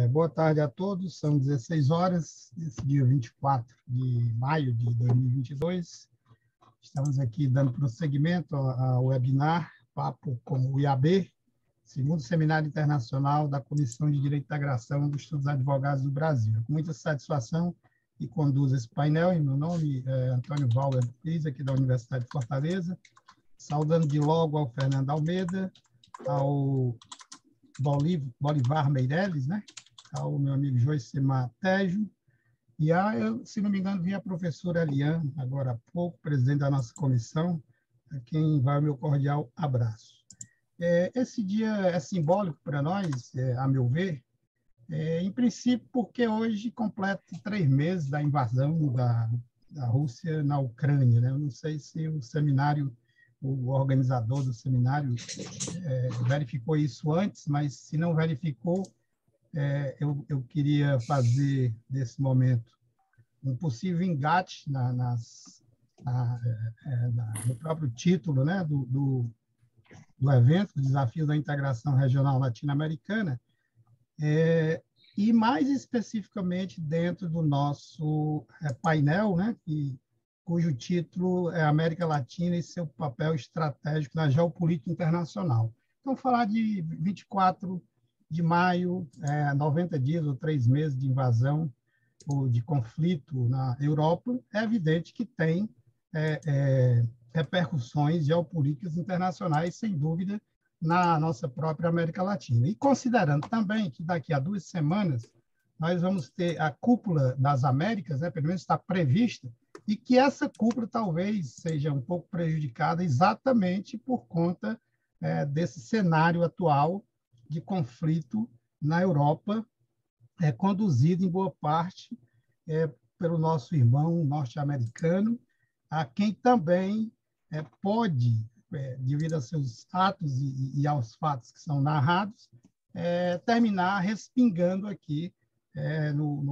Boa tarde a todos, são 16 horas, esse dia 24 de maio de 2022. Estamos aqui dando prosseguimento ao webinar Papo com o IAB, segundo Seminário Internacional da Comissão de Direito da Integração dos Estudos Advogados do Brasil. Com muita satisfação que conduzo esse painel, em meu nome é Antônio Valber, aqui da Universidade de Fortaleza, saudando de logo ao Fernando Almeida, ao Bolivar Meireles, né? Ao meu amigo Joicimar Tejo, e se não me engano, vi a professora Eliane, agora há pouco, presidente da nossa comissão, a quem vai o meu cordial abraço. Esse dia é simbólico para nós, a meu ver, em princípio, porque hoje completa 3 meses da invasão da Rússia na Ucrânia, né? Eu não sei se o seminário, o organizador do seminário verificou isso antes, mas se não verificou, eu queria fazer desse momento um possível engate no próprio título, né, do evento, Desafios da Integração Regional Latino-Americana, e mais especificamente dentro do nosso painel, né, cujo título é América Latina e seu papel estratégico na geopolítica internacional. Então, falar de 24 de maio, 90 dias ou 3 meses de invasão ou de conflito na Europa, é evidente que tem repercussões geopolíticas internacionais, sem dúvida, na nossa própria América Latina. E considerando também que daqui a 2 semanas nós vamos ter a Cúpula das Américas, né, pelo menos está prevista, e que essa cúpula talvez seja um pouco prejudicada exatamente por conta desse cenário atual de conflito na Europa, conduzido em boa parte pelo nosso irmão norte-americano, a quem também pode, devido a seus atos e aos fatos que são narrados, terminar respingando aqui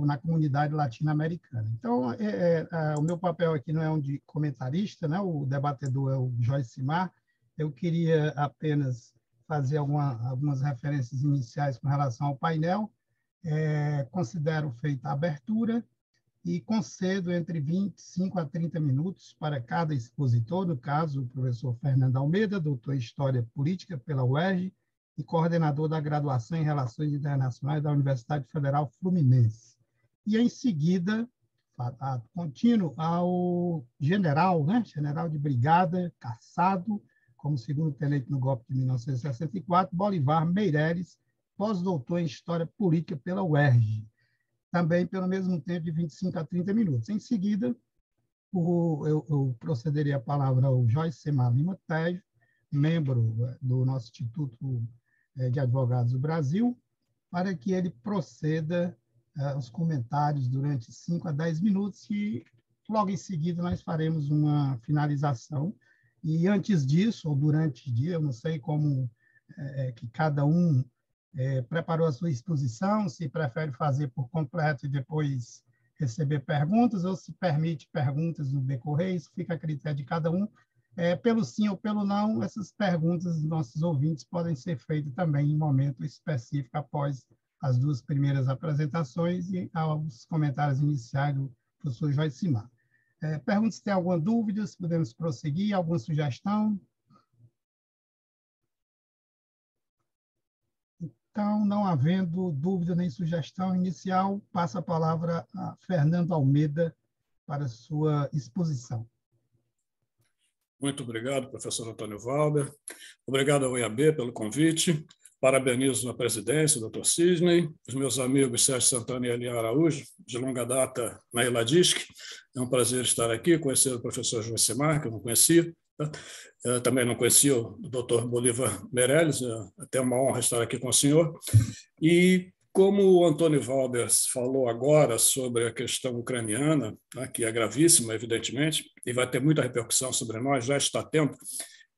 na comunidade latino-americana. Então, o meu papel aqui não é um de comentarista, né? O debatedor é o Joicimar. Eu queria apenas fazer algumas referências iniciais com relação ao painel. Considero feita a abertura e concedo entre 25 a 30 minutos para cada expositor, no caso, o professor Fernando Almeida, doutor em História Política pela UERJ e coordenador da graduação em Relações Internacionais da Universidade Federal Fluminense. E, em seguida, contínuo ao general, né? General de brigada, caçado, como segundo-tenente no golpe de 1964, Bolivar Meireles, pós-doutor em História Política pela UERJ, também pelo mesmo tempo de 25 a 30 minutos. Em seguida, eu procederei a palavra ao Joicimar Lima Tejo, membro do nosso Instituto de Advogados do Brasil, para que ele proceda os comentários durante 5 a 10 minutos e, logo em seguida, nós faremos uma finalização. E antes disso, ou durante o dia, eu não sei como que cada um preparou a sua exposição, se prefere fazer por completo e depois receber perguntas, ou se permite perguntas no decorrer, isso fica a critério de cada um. Pelo sim ou pelo não, essas perguntas dos nossos ouvintes podem ser feitas também em momento específico após as 2 primeiras apresentações e aos comentários iniciais do professor Joicimar. Pergunta se tem alguma dúvida, se podemos prosseguir, alguma sugestão. Então, não havendo dúvida nem sugestão inicial, passo a palavra a Fernando Almeida para sua exposição. Muito obrigado, professor Antônio Valber. Obrigado ao IAB pelo convite. Parabenizo a presidência, doutor Cisney, os meus amigos Sérgio Santana e Eliane Araújo, de longa data na Iladisc. É um prazer estar aqui, conhecer o professor Joicimar, que eu não conhecia. Eu também não conhecia o doutor Bolivar Meireles, é até uma honra estar aqui com o senhor. E como o Antônio Valber falou agora sobre a questão ucraniana, né, que é gravíssima, evidentemente, e vai ter muita repercussão sobre nós, já está tendo,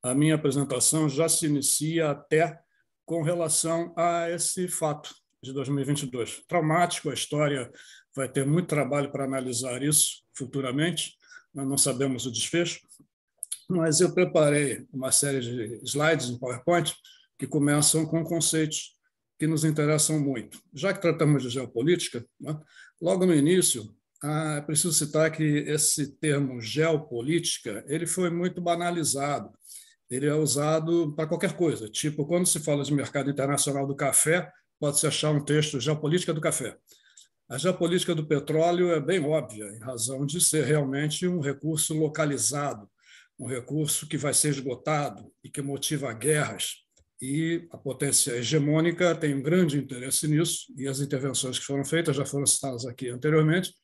a minha apresentação já se inicia até com relação a esse fato de 2022. Traumático, a história vai ter muito trabalho para analisar isso futuramente, nós não sabemos o desfecho, mas eu preparei uma série de slides em PowerPoint que começam com conceitos que nos interessam muito. Já que tratamos de geopolítica, né, logo no início, é preciso citar que esse termo geopolítica ele foi muito banalizado. Ele é usado para qualquer coisa. Tipo, quando se fala de mercado internacional do café, pode-se achar um texto geopolítica do café. A geopolítica do petróleo é bem óbvia, em razão de ser realmente um recurso localizado, um recurso que vai ser esgotado e que motiva guerras. E a potência hegemônica tem um grande interesse nisso, e as intervenções que foram feitas, já foram citadas aqui anteriormente,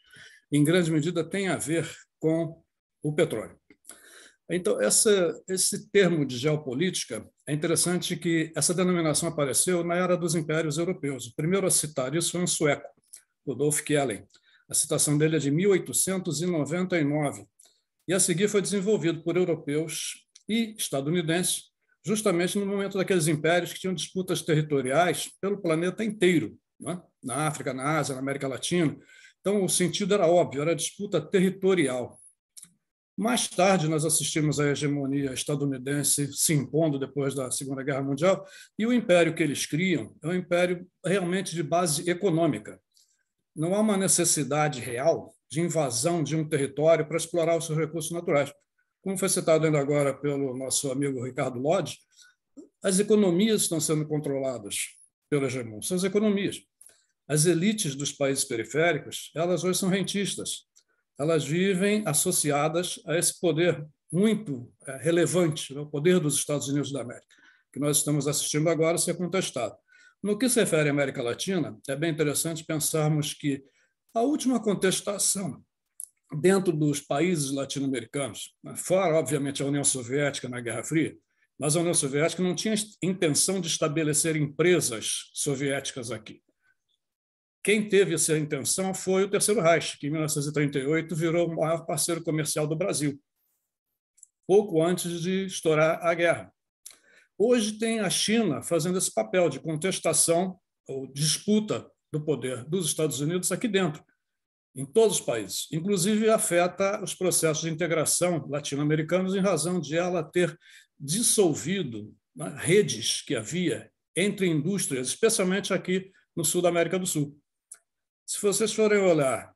em grande medida têm a ver com o petróleo. Então, esse termo de geopolítica, é interessante que essa denominação apareceu na era dos impérios europeus. O primeiro a citar isso foi um sueco, Rudolf Kjellén. A citação dele é de 1899. E a seguir foi desenvolvido por europeus e estadunidenses, justamente no momento daqueles impérios que tinham disputas territoriais pelo planeta inteiro, né? Na África, na Ásia, na América Latina. Então, o sentido era óbvio, era disputa territorial. Mais tarde, nós assistimos à hegemonia estadunidense se impondo depois da Segunda Guerra Mundial, e o império que eles criam é um império realmente de base econômica. Não há uma necessidade real de invasão de um território para explorar os seus recursos naturais. Como foi citado ainda agora pelo nosso amigo Ricardo Lodge, as economias estão sendo controladas pelo hegemon, são as economias. As elites dos países periféricos, elas hoje são rentistas. Elas vivem associadas a esse poder muito relevante, o poder dos Estados Unidos da América, que nós estamos assistindo agora ser contestado. No que se refere à América Latina, é bem interessante pensarmos que a última contestação dentro dos países latino-americanos, fora, obviamente, a União Soviética na Guerra Fria, mas a União Soviética não tinha intenção de estabelecer empresas soviéticas aqui. Quem teve essa intenção foi o Terceiro Reich, que em 1938 virou o maior parceiro comercial do Brasil, pouco antes de estourar a guerra. Hoje tem a China fazendo esse papel de contestação ou disputa do poder dos Estados Unidos aqui dentro, em todos os países. Inclusive, afeta os processos de integração latino-americanos em razão de ela ter dissolvido, né, redes que havia entre indústrias, especialmente aqui no sul da América do Sul. Se vocês forem olhar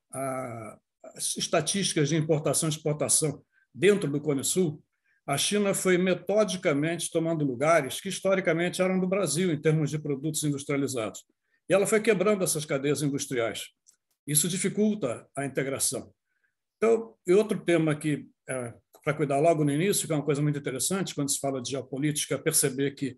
as estatísticas de importação e exportação dentro do Cone Sul, a China foi metodicamente tomando lugares que historicamente eram do Brasil em termos de produtos industrializados. E ela foi quebrando essas cadeias industriais. Isso dificulta a integração. Então, e outro tema que, para cuidar logo no início, que é uma coisa muito interessante, quando se fala de geopolítica, perceber que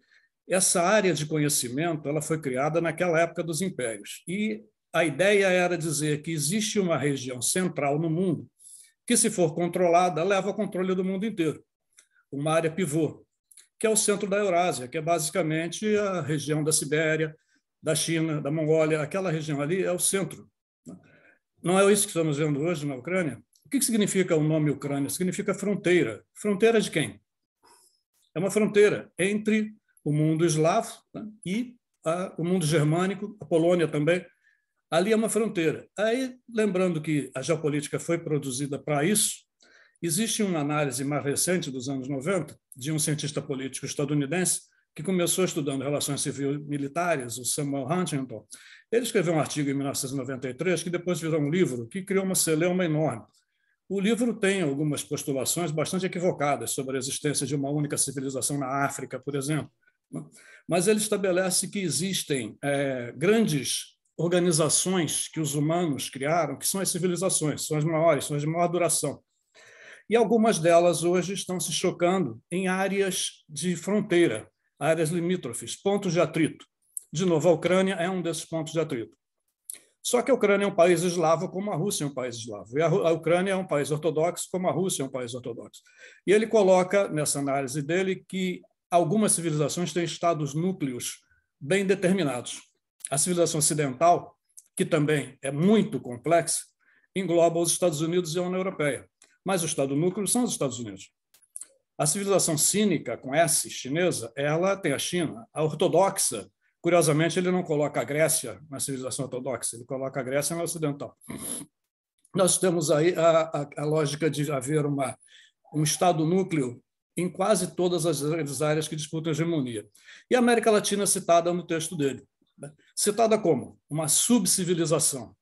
essa área de conhecimento ela foi criada naquela época dos impérios. E a ideia era dizer que existe uma região central no mundo que, se for controlada, leva ao controle do mundo inteiro. Uma área pivô, que é o centro da Eurásia, que é basicamente a região da Sibéria, da China, da Mongólia. Aquela região ali é o centro. Não é isso que estamos vendo hoje na Ucrânia? O que significa o nome Ucrânia? Significa fronteira. Fronteira de quem? É uma fronteira entre o mundo eslavo, né, e o mundo germânico, a Polônia também. Ali é uma fronteira. Aí, lembrando que a geopolítica foi produzida para isso, existe uma análise mais recente, dos anos 90, de um cientista político estadunidense que começou estudando relações civil-militares, o Samuel Huntington. Ele escreveu um artigo em 1993 que depois virou um livro que criou uma celeuma enorme. O livro tem algumas postulações bastante equivocadas sobre a existência de uma única civilização na África, por exemplo. Mas ele estabelece que existem grandes organizações que os humanos criaram, que são as civilizações, são as maiores, são as de maior duração. E algumas delas hoje estão se chocando em áreas de fronteira, áreas limítrofes, pontos de atrito. De novo, a Ucrânia é um desses pontos de atrito. Só que a Ucrânia é um país eslavo, como a Rússia é um país eslavo. E a Ucrânia é um país ortodoxo, como a Rússia é um país ortodoxo. E ele coloca, nessa análise dele, que algumas civilizações têm estados núcleos bem determinados. A civilização ocidental, que também é muito complexa, engloba os Estados Unidos e a União Europeia. Mas o estado núcleo são os Estados Unidos. A civilização cínica, com S, chinesa, ela tem a China. A ortodoxa, curiosamente, ele não coloca a Grécia na civilização ortodoxa, ele coloca a Grécia na ocidental. Nós temos aí a lógica de haver um estado núcleo em quase todas as áreas que disputam a hegemonia. E a América Latina é citada no texto dele. citada como uma subcivilização.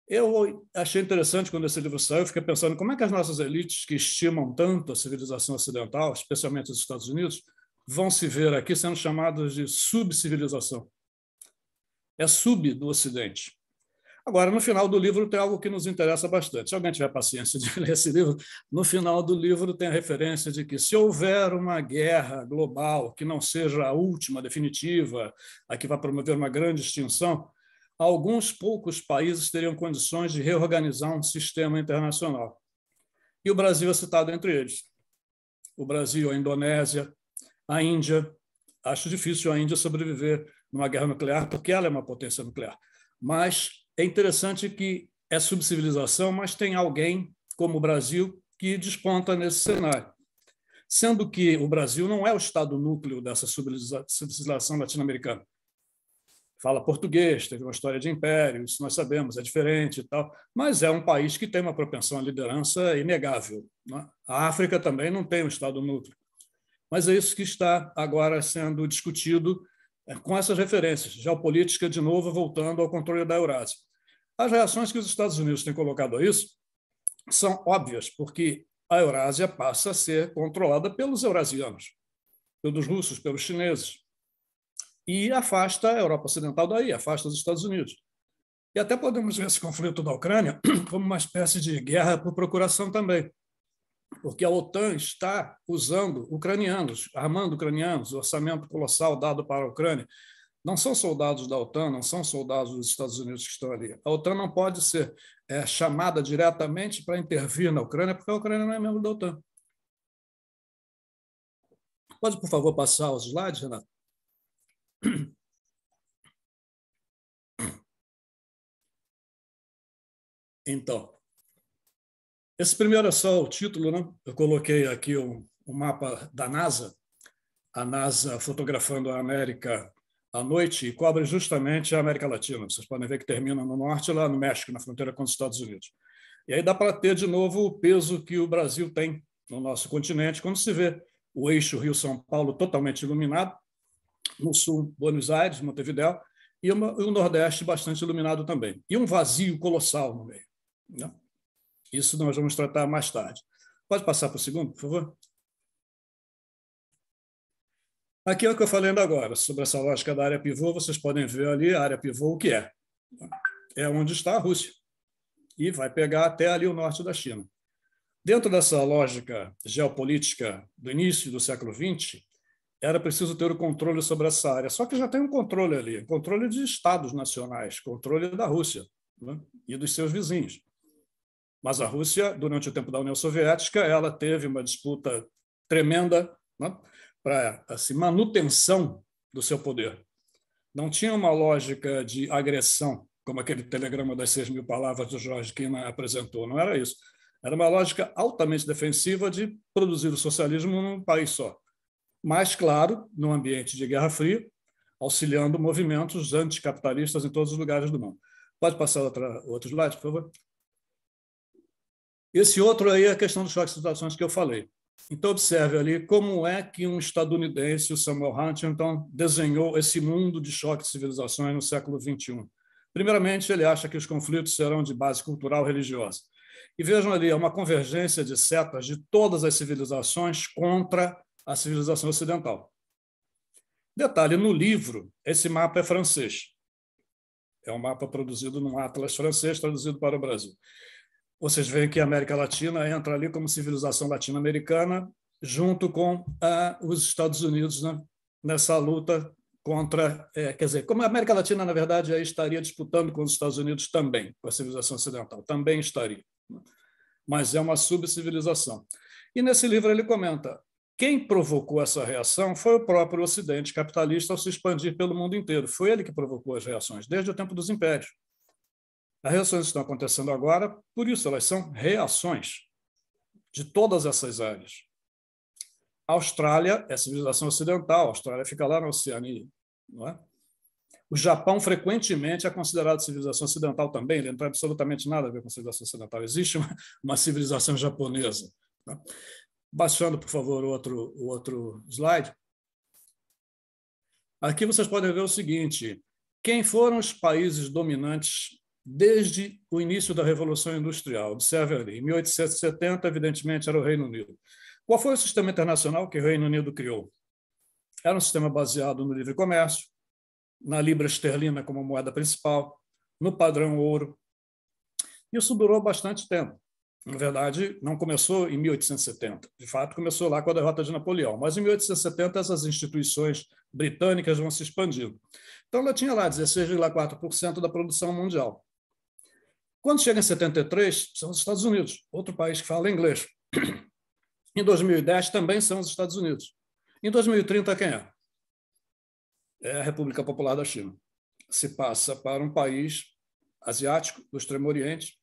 Eu achei interessante quando esse livro saiu, eu fiquei pensando como é que as nossas elites, que estimam tanto a civilização ocidental, especialmente os Estados Unidos, vão se ver aqui sendo chamadas de subcivilização. É sub do Ocidente. Agora, no final do livro tem algo que nos interessa bastante. Se alguém tiver paciência de ler esse livro, no final do livro tem a referência de que se houver uma guerra global que não seja a última, definitiva, a que vai promover uma grande extinção, alguns poucos países teriam condições de reorganizar um sistema internacional. E o Brasil é citado entre eles. O Brasil, a Indonésia, a Índia. Acho difícil a Índia sobreviver numa guerra nuclear, porque ela é uma potência nuclear. Mas é interessante que é subcivilização, mas tem alguém como o Brasil que desponta nesse cenário. Sendo que o Brasil não é o estado núcleo dessa civilização latino-americana. Fala português, teve uma história de império, isso nós sabemos, é diferente e tal, mas é um país que tem uma propensão à liderança inegável, né? A África também não tem um estado núcleo. Mas é isso que está agora sendo discutido com essas referências. Geopolítica, de novo, voltando ao controle da Eurásia. As reações que os Estados Unidos têm colocado a isso são óbvias, porque a Eurásia passa a ser controlada pelos eurasianos, pelos russos, pelos chineses, e afasta a Europa Ocidental daí, afasta os Estados Unidos. E até podemos ver esse conflito da Ucrânia como uma espécie de guerra por procuração também, porque a OTAN está usando ucranianos, armando ucranianos, o orçamento colossal dado para a Ucrânia. Não são soldados da OTAN, não são soldados dos Estados Unidos que estão ali. A OTAN não pode ser chamada diretamente para intervir na Ucrânia, porque a Ucrânia não é membro da OTAN. Pode, por favor, passar os slides, Renato? Então, esse primeiro é só o título, né? Eu coloquei aqui um mapa da NASA, a NASA fotografando a América à noite e cobre justamente a América Latina. Vocês podem ver que termina no norte, lá no México, na fronteira com os Estados Unidos. E aí dá para ter de novo o peso que o Brasil tem no nosso continente, quando se vê o eixo Rio-São Paulo totalmente iluminado, no sul, Buenos Aires, Montevidéu, e o Nordeste bastante iluminado também. E um vazio colossal no meio, né? Isso nós vamos tratar mais tarde. Pode passar para o segundo, por favor? Aqui é o que eu falei ainda agora, sobre essa lógica da área pivô. Vocês podem ver ali a área pivô, o que é. É onde está a Rússia. E vai pegar até ali o norte da China. Dentro dessa lógica geopolítica do início do século XX, era preciso ter o controle sobre essa área. Só que já tem um controle ali, controle de estados nacionais, controle da Rússia, né? E dos seus vizinhos. Mas a Rússia, durante o tempo da União Soviética, ela teve uma disputa tremenda, né, para assim, manutenção do seu poder. Não tinha uma lógica de agressão, como aquele telegrama das 6.000 palavras do Jorge Kina apresentou. Não era isso. Era uma lógica altamente defensiva de produzir o socialismo num país só. Mas, claro, num ambiente de Guerra Fria, auxiliando movimentos anticapitalistas em todos os lugares do mundo. Pode passar outro slide, por favor? Esse outro aí é a questão dos choques de civilizações que eu falei. Então, observe ali como é que um estadunidense, o Samuel Huntington, desenhou esse mundo de choques de civilizações no século XXI. Primeiramente, ele acha que os conflitos serão de base cultural e religiosa. E vejam ali, é uma convergência de setas de todas as civilizações contra a civilização ocidental. Detalhe, no livro, esse mapa é francês. É um mapa produzido num atlas francês, traduzido para o Brasil. Vocês veem que a América Latina entra ali como civilização latino-americana, junto com os Estados Unidos, né, nessa luta contra... quer dizer, como a América Latina, na verdade, aí estaria disputando com os Estados Unidos também, com a civilização ocidental, também estaria. Mas é uma subcivilização. E nesse livro ele comenta, quem provocou essa reação foi o próprio Ocidente capitalista ao se expandir pelo mundo inteiro. Foi ele que provocou as reações, desde o tempo dos impérios. As reações estão acontecendo agora, por isso elas são reações de todas essas áreas. A Austrália é civilização ocidental, a Austrália fica lá na Oceania, não é? O Japão frequentemente é considerado civilização ocidental também, ele não tem absolutamente nada a ver com civilização ocidental. Existe uma civilização japonesa. Tá? Baixando, por favor, o outro slide. Aqui vocês podem ver o seguinte, Quem foram os países dominantes desde o início da Revolução Industrial? Observe ali, em 1870, evidentemente, era o Reino Unido. Qual foi o sistema internacional que o Reino Unido criou? Era um sistema baseado no livre comércio, na libra esterlina como moeda principal, no padrão ouro. Isso durou bastante tempo. Na verdade, não começou em 1870. De fato, começou lá com a derrota de Napoleão. Mas em 1870, essas instituições britânicas vão se expandindo. Então, ela tinha lá 16,4% da produção mundial. Quando chega em 73, são os Estados Unidos, outro país que fala inglês. Em 2010, também são os Estados Unidos. Em 2030, quem é? É a República Popular da China. Se passa para um país asiático, do Extremo Oriente,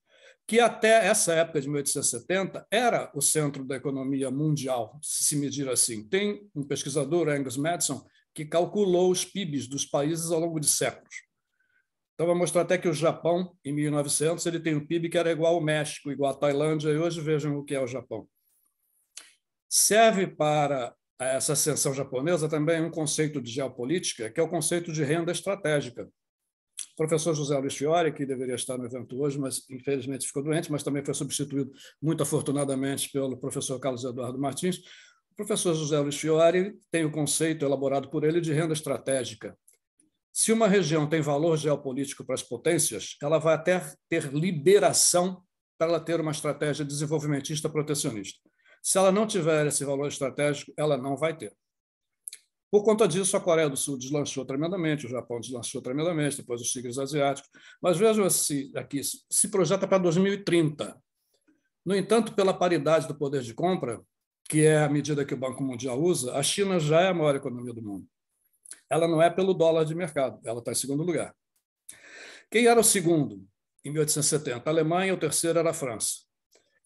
que até essa época de 1870 era o centro da economia mundial, se medir assim. Tem um pesquisador, Angus Maddison, que calculou os PIBs dos países ao longo de séculos. Então, vai mostrar até que o Japão, em 1900, ele tem um PIB que era igual ao México, igual à Tailândia, e hoje vejam o que é o Japão. Serve para essa ascensão japonesa também um conceito de geopolítica, que é o conceito de renda estratégica. O professor José Luiz Fiore, que deveria estar no evento hoje, mas infelizmente ficou doente, mas também foi substituído, muito afortunadamente, pelo professor Carlos Eduardo Martins. O professor José Luiz Fiore tem o conceito elaborado por ele de renda estratégica. Se uma região tem valor geopolítico para as potências, ela vai até ter liberação para ela ter uma estratégia desenvolvimentista protecionista. Se ela não tiver esse valor estratégico, ela não vai ter. Por conta disso, a Coreia do Sul deslanchou tremendamente, o Japão deslanchou tremendamente, depois os tigres asiáticos. Mas vejam aqui, se projeta para 2030. No entanto, pela paridade do poder de compra, que é a medida que o Banco Mundial usa, a China já é a maior economia do mundo. Ela não é pelo dólar de mercado, ela está em segundo lugar. Quem era o segundo em 1870? A Alemanha, o terceiro era a França.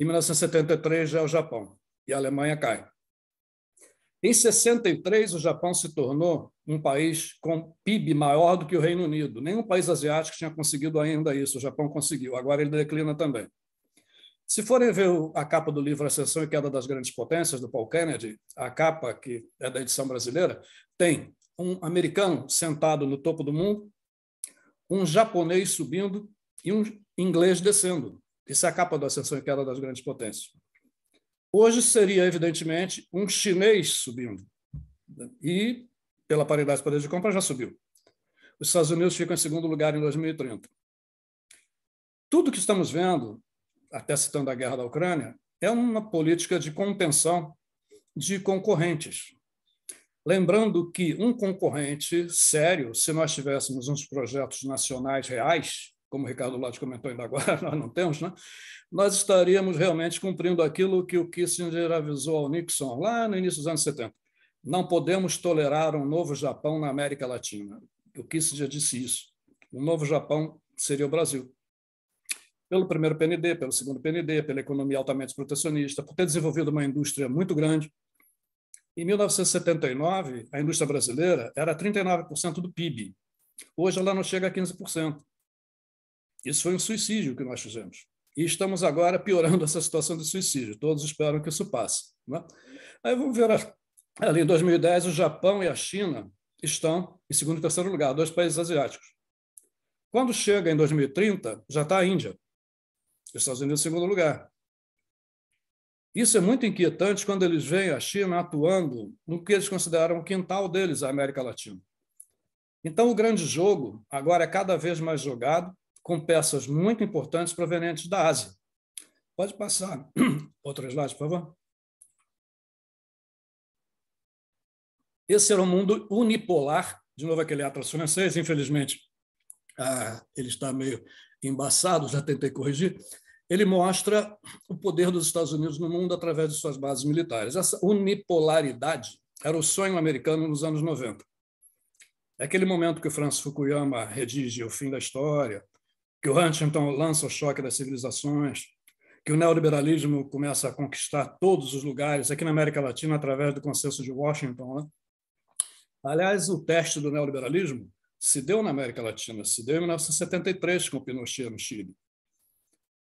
Em 1973 já é o Japão, e a Alemanha cai. Em 63, o Japão se tornou um país com PIB maior do que o Reino Unido. Nenhum país asiático tinha conseguido ainda isso, o Japão conseguiu, agora ele declina também. Se forem ver a capa do livro Ascensão e Queda das Grandes Potências, do Paul Kennedy, a capa, que é da edição brasileira, tem um americano sentado no topo do mundo, um japonês subindo e um inglês descendo. Isso é a capa do Ascensão e Queda das Grandes Potências. Hoje seria, evidentemente, um chinês subindo. E, pela paridade de poder de compra, já subiu. Os Estados Unidos ficam em segundo lugar em 2030. Tudo que estamos vendo, até citando a guerra da Ucrânia, é uma política de contenção de concorrentes. Lembrando que um concorrente sério, se nós tivéssemos uns projetos nacionais reais, como o Ricardo Lodge comentou ainda agora, nós não temos, né? Nós estaríamos realmente cumprindo aquilo que o Kissinger avisou ao Nixon lá no início dos anos 70. Não podemos tolerar um novo Japão na América Latina. O Kissinger disse isso. O novo Japão seria o Brasil. Pelo primeiro PND, pelo segundo PND, pela economia altamente protecionista, por ter desenvolvido uma indústria muito grande. Em 1979, a indústria brasileira era 39% do PIB. Hoje ela não chega a 15%. Isso foi um suicídio que nós fizemos. E estamos agora piorando essa situação de suicídio. Todos esperam que isso passe, né? Aí vamos ver ali em 2010, o Japão e a China estão em segundo e terceiro lugar, dois países asiáticos. Quando chega em 2030, já está a Índia. Os Estados Unidos em segundo lugar. Isso é muito inquietante quando eles veem a China atuando no que eles consideram o quintal deles, a América Latina. Então, o grande jogo agora é cada vez mais jogado com peças muito importantes provenientes da Ásia. Pode passar outro slide, por favor. Esse era um mundo unipolar, de novo aquele Atlas francês, infelizmente ele está meio embaçado, já tentei corrigir. Ele mostra o poder dos Estados Unidos no mundo através de suas bases militares. Essa unipolaridade era o sonho americano nos anos 90. É aquele momento que o Francis Fukuyama redige O Fim da História, que o Huntington lança o Choque das Civilizações, que o neoliberalismo começa a conquistar todos os lugares, aqui na América Latina, através do Consenso de Washington, né? Aliás, o teste do neoliberalismo se deu na América Latina, se deu em 1973 com o Pinochet no Chile.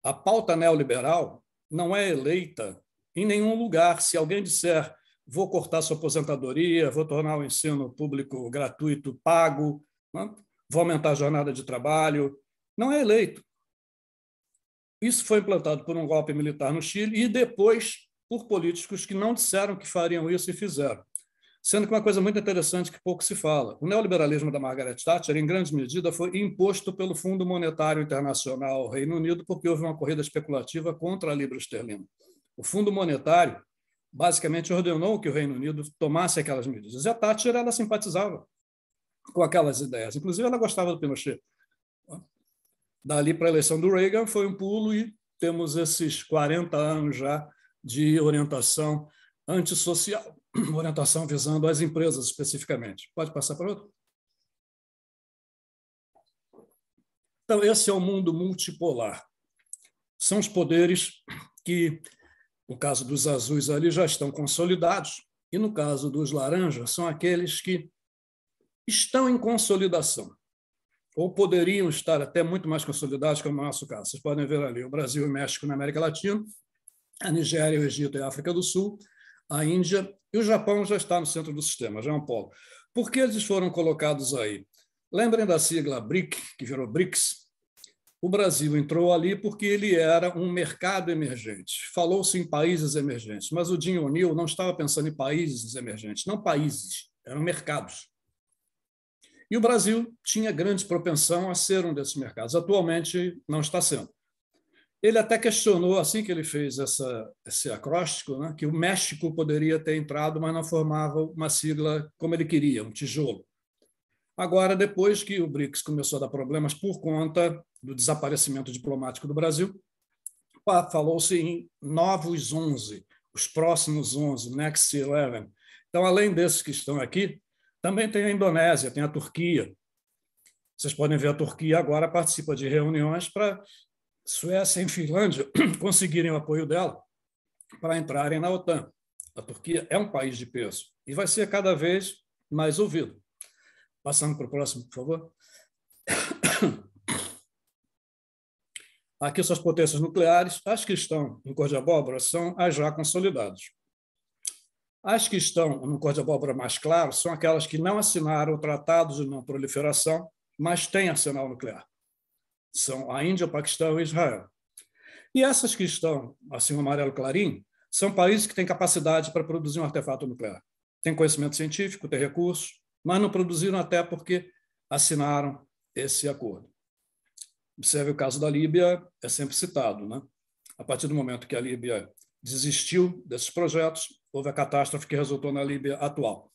A pauta neoliberal não é eleita em nenhum lugar. Se alguém disser vou cortar sua aposentadoria, vou tornar o ensino público gratuito pago, né? vou aumentar a jornada de trabalho. Não é eleito. Isso foi implantado por um golpe militar no Chile e depois por políticos que não disseram que fariam isso e fizeram. Sendo que uma coisa muito interessante que pouco se fala, o neoliberalismo da Margaret Thatcher, em grande medida, foi imposto pelo Fundo Monetário Internacional ao Reino Unido porque houve uma corrida especulativa contra a libra esterlina. O Fundo Monetário basicamente ordenou que o Reino Unido tomasse aquelas medidas. E a Thatcher, ela simpatizava com aquelas ideias. Inclusive, ela gostava do Pinochet. Dali para a eleição do Reagan foi um pulo e temos esses 40 anos já de orientação antissocial, orientação visando as empresas especificamente. Pode passar para outro? Então, esse é o mundo multipolar. São os poderes que, no caso dos azuis ali, já estão consolidados, e no caso dos laranjas, são aqueles que estão em consolidação, ou poderiam estar até muito mais consolidados, como é o nosso caso. Vocês podem ver ali o Brasil e o México na América Latina, a Nigéria, o Egito e a África do Sul, a Índia e o Japão já está no centro do sistema, já é um polo. Por que eles foram colocados aí? Lembrem da sigla BRIC, que virou BRICS. O Brasil entrou ali porque ele era um mercado emergente. Falou-se em países emergentes, mas o Jim O'Neill não estava pensando em países emergentes, não países, eram mercados. E o Brasil tinha grande propensão a ser um desses mercados. Atualmente não está sendo. Ele até questionou, assim que ele fez esse acróstico, né, que o México poderia ter entrado, mas não formava uma sigla como ele queria, um tijolo. Agora, depois que o BRICS começou a dar problemas por conta do desaparecimento diplomático do Brasil, falou-se em novos 11, os próximos 11, Next 11. Então, além desses que estão aqui, também tem a Indonésia, tem a Turquia. Vocês podem ver a Turquia agora participa de reuniões para Suécia e Finlândia conseguirem o apoio dela para entrarem na OTAN. A Turquia é um país de peso e vai ser cada vez mais ouvido. Passando para o próximo, por favor. Aqui são as potências nucleares. As que estão em cor de abóbora são as já consolidadas. As que estão no cor de abóbora mais claro são aquelas que não assinaram o Tratado de Não Proliferação, mas têm arsenal nuclear. São a Índia, o Paquistão e Israel. E essas que estão, assim, o amarelo clarinho, são países que têm capacidade para produzir um artefato nuclear. Têm conhecimento científico, têm recursos, mas não produziram até porque assinaram esse acordo. Observe o caso da Líbia, é sempre citado, né? A partir do momento que a Líbia desistiu desses projetos, houve a catástrofe que resultou na Líbia atual.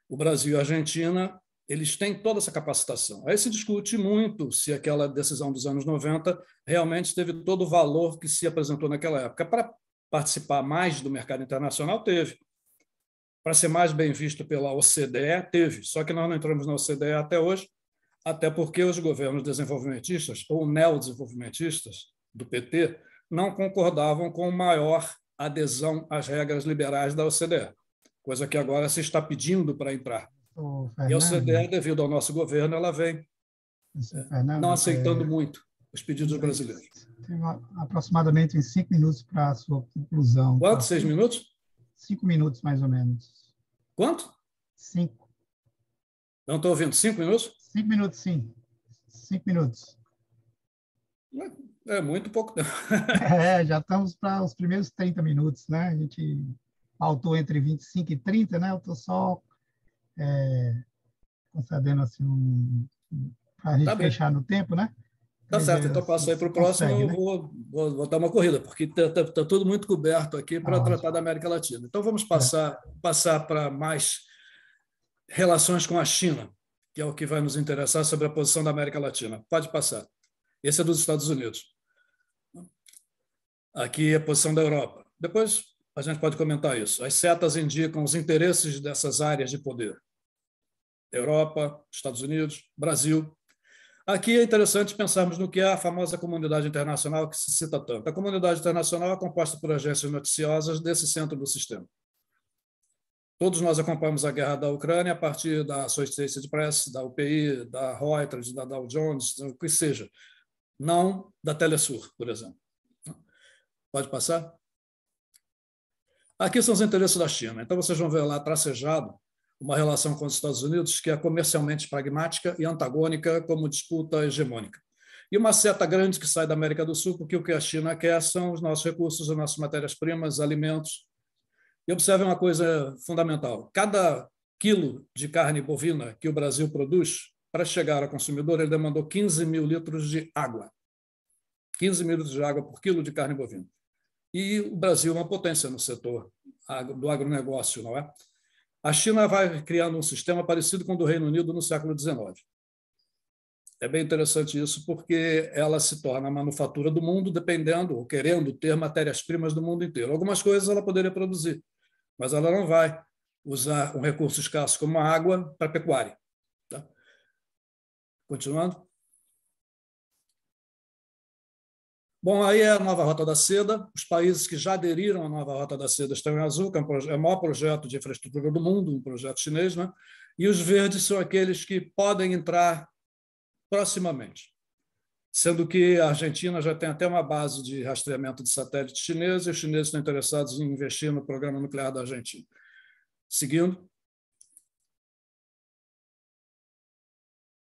O Brasil e a Argentina, eles têm toda essa capacitação. Aí se discute muito se aquela decisão dos anos 90 realmente teve todo o valor que se apresentou naquela época. Para participar mais do mercado internacional, teve. Para ser mais bem visto pela OCDE, teve. Só que nós não entramos na OCDE até hoje, até porque os governos desenvolvimentistas ou neodesenvolvimentistas do PT não concordavam com maior adesão às regras liberais da OCDE, coisa que agora se está pedindo para entrar. E a OCDE, devido ao nosso governo, ela vem não aceitando muito os pedidos brasileiros. Tem aproximadamente 5 minutos para a sua conclusão. Quanto? 6 minutos? 5 minutos, mais ou menos. Quanto? 5. Não estou ouvindo. 5 minutos? 5 minutos, sim. 5 minutos. É muito pouco tempo. Já estamos para os primeiros 30 minutos, né? A gente faltou entre 25 e 30, né? Eu estou só concedendo assim para a gente fechar no tempo, né? Tá certo, então passo aí para o próximo, né? vou dar uma corrida, porque está tudo muito coberto aqui para tratar da América Latina. Então vamos passar para mais relações com a China, que é o que vai nos interessar sobre a posição da América Latina. Pode passar. Esse é dos Estados Unidos. Aqui é a posição da Europa. Depois a gente pode comentar isso. As setas indicam os interesses dessas áreas de poder. Europa, Estados Unidos, Brasil. Aqui é interessante pensarmos no que é a famosa comunidade internacional que se cita tanto. A comunidade internacional é composta por agências noticiosas desse centro do sistema. Todos nós acompanhamos a guerra da Ucrânia a partir da Associated Press, da UPI, da Reuters, da Dow Jones, o que seja. Não da Telesur, por exemplo. Pode passar? Aqui são os interesses da China. Então, vocês vão ver lá tracejado uma relação com os Estados Unidos que é comercialmente pragmática e antagônica como disputa hegemônica. E uma seta grande que sai da América do Sul, porque o que a China quer são os nossos recursos, as nossas matérias-primas, alimentos. E observe uma coisa fundamental. Cada quilo de carne bovina que o Brasil produz, para chegar ao consumidor, ele demandou 15 mil litros de água. 15 mil litros de água por quilo de carne bovina. E o Brasil é uma potência no setor do agronegócio, não é? A China vai criando um sistema parecido com o do Reino Unido no século XIX. É bem interessante isso, porque ela se torna a manufatura do mundo, dependendo ou querendo ter matérias-primas do mundo inteiro. Algumas coisas ela poderia produzir, mas ela não vai usar um recurso escasso como a água para a pecuária. Tá? Continuando. Bom, aí é a nova Rota da Seda. Os países que já aderiram à nova Rota da Seda estão em azul, que é o maior projeto de infraestrutura do mundo, um projeto chinês, né? E os verdes são aqueles que podem entrar proximamente, sendo que a Argentina já tem até uma base de rastreamento de satélites chineses e os chineses estão interessados em investir no programa nuclear da Argentina. Seguindo.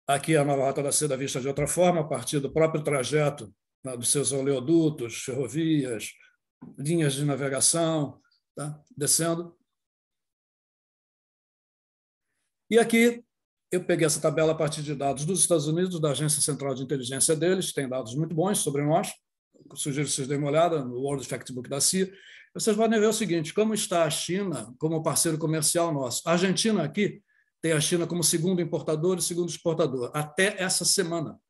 Aqui a nova Rota da Seda vista de outra forma, a partir do próprio trajeto, né, dos seus oleodutos, ferrovias, linhas de navegação, tá? Descendo. E aqui eu peguei essa tabela a partir de dados dos Estados Unidos, da Agência Central de Inteligência deles, tem dados muito bons sobre nós, sugiro que vocês deem uma olhada no World Factbook da CIA. Vocês podem ver o seguinte, como está a China como parceiro comercial nosso. A Argentina aqui tem a China como segundo importador e segundo exportador, até essa semana.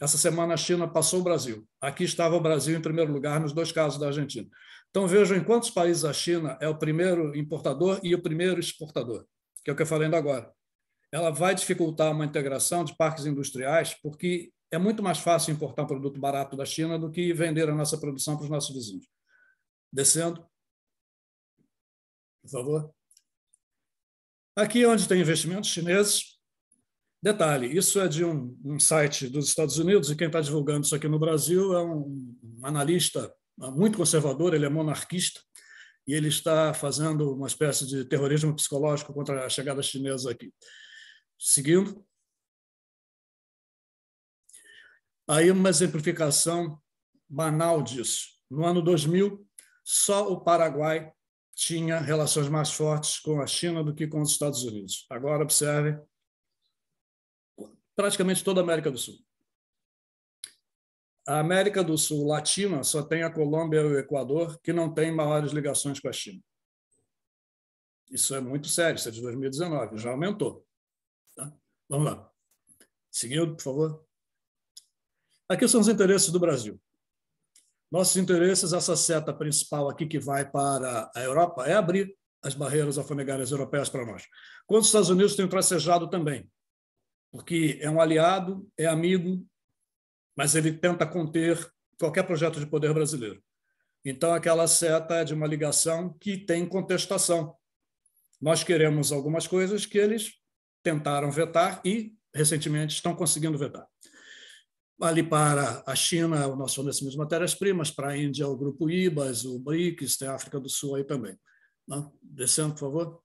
Essa semana a China passou o Brasil. Aqui estava o Brasil em primeiro lugar nos dois casos da Argentina. Então vejam em quantos países a China é o primeiro importador e o primeiro exportador, que é o que eu falei ainda agora. Ela vai dificultar uma integração de parques industriais, porque é muito mais fácil importar um produto barato da China do que vender a nossa produção para os nossos vizinhos. Descendo. Por favor. Aqui é onde tem investimentos chineses. Detalhe, isso é de um site dos Estados Unidos, e quem está divulgando isso aqui no Brasil é um analista muito conservador, ele é monarquista, e ele está fazendo uma espécie de terrorismo psicológico contra a chegada chinesa aqui. Seguindo. Aí uma exemplificação banal disso. No ano 2000, só o Paraguai tinha relações mais fortes com a China do que com os Estados Unidos. Agora, observe, praticamente toda a América do Sul. A América do Sul latina só tem a Colômbia e o Equador, que não têm maiores ligações com a China. Isso é muito sério, isso é de 2019, já aumentou. Tá? Vamos lá. Seguindo, por favor. Aqui são os interesses do Brasil. Nossos interesses, essa seta principal aqui que vai para a Europa, é abrir as barreiras alfandegárias europeias para nós. Quando os Estados Unidos têm tracejado também, porque é um aliado, é amigo, mas ele tenta conter qualquer projeto de poder brasileiro. Então, aquela seta é de uma ligação que tem contestação. Nós queremos algumas coisas que eles tentaram vetar e, recentemente, estão conseguindo vetar. Ali para a China, o nosso fornecimento de matérias-primas, para a Índia, o grupo IBAS, o BRICS, tem a África do Sul aí também. Descendo, por favor.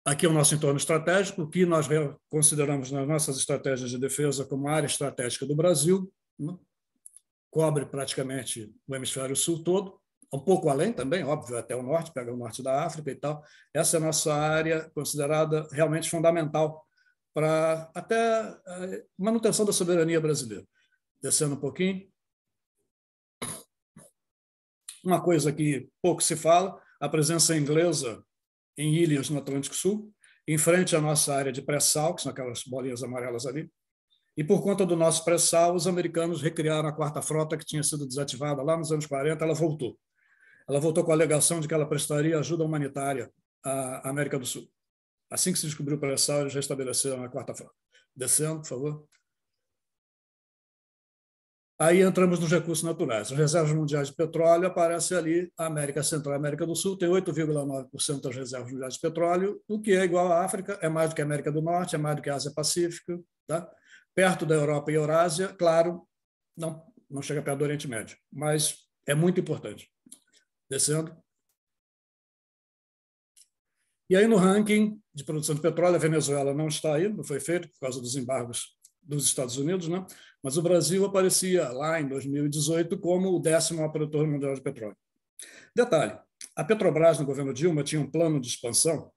Aqui é o nosso entorno estratégico, que nós consideramos nas nossas estratégias de defesa como área estratégica do Brasil, cobre praticamente o hemisfério sul todo, um pouco além também, óbvio, até o norte, pega o norte da África e tal. Essa é a nossa área considerada realmente fundamental para até a manutenção da soberania brasileira. Descendo um pouquinho. Uma coisa que pouco se fala, a presença inglesa em ilhas no Atlântico Sul, em frente à nossa área de pré-sal, que são aquelas bolinhas amarelas ali. E por conta do nosso pré-sal, os americanos recriaram a quarta frota, que tinha sido desativada lá nos anos 40, ela voltou. Ela voltou com a alegação de que ela prestaria ajuda humanitária à América do Sul. Assim que se descobriu o pré-sal, eles restabeleceram a quarta frota. Descendo, por favor. Aí entramos nos recursos naturais. As reservas mundiais de petróleo aparecem ali, a América Central e a América do Sul tem 8,9% das reservas mundiais de petróleo, o que é igual à África, é mais do que a América do Norte, é mais do que a Ásia-Pacífico. Tá? Perto da Europa e Eurásia, claro, não chega perto do Oriente Médio, mas é muito importante. Descendo. E aí, no ranking de produção de petróleo, a Venezuela não está aí, não foi feito por causa dos embargos dos Estados Unidos, né? Mas o Brasil aparecia lá em 2018 como o 10º maior produtor mundial de petróleo. Detalhe, a Petrobras, no governo Dilma, tinha um plano de expansão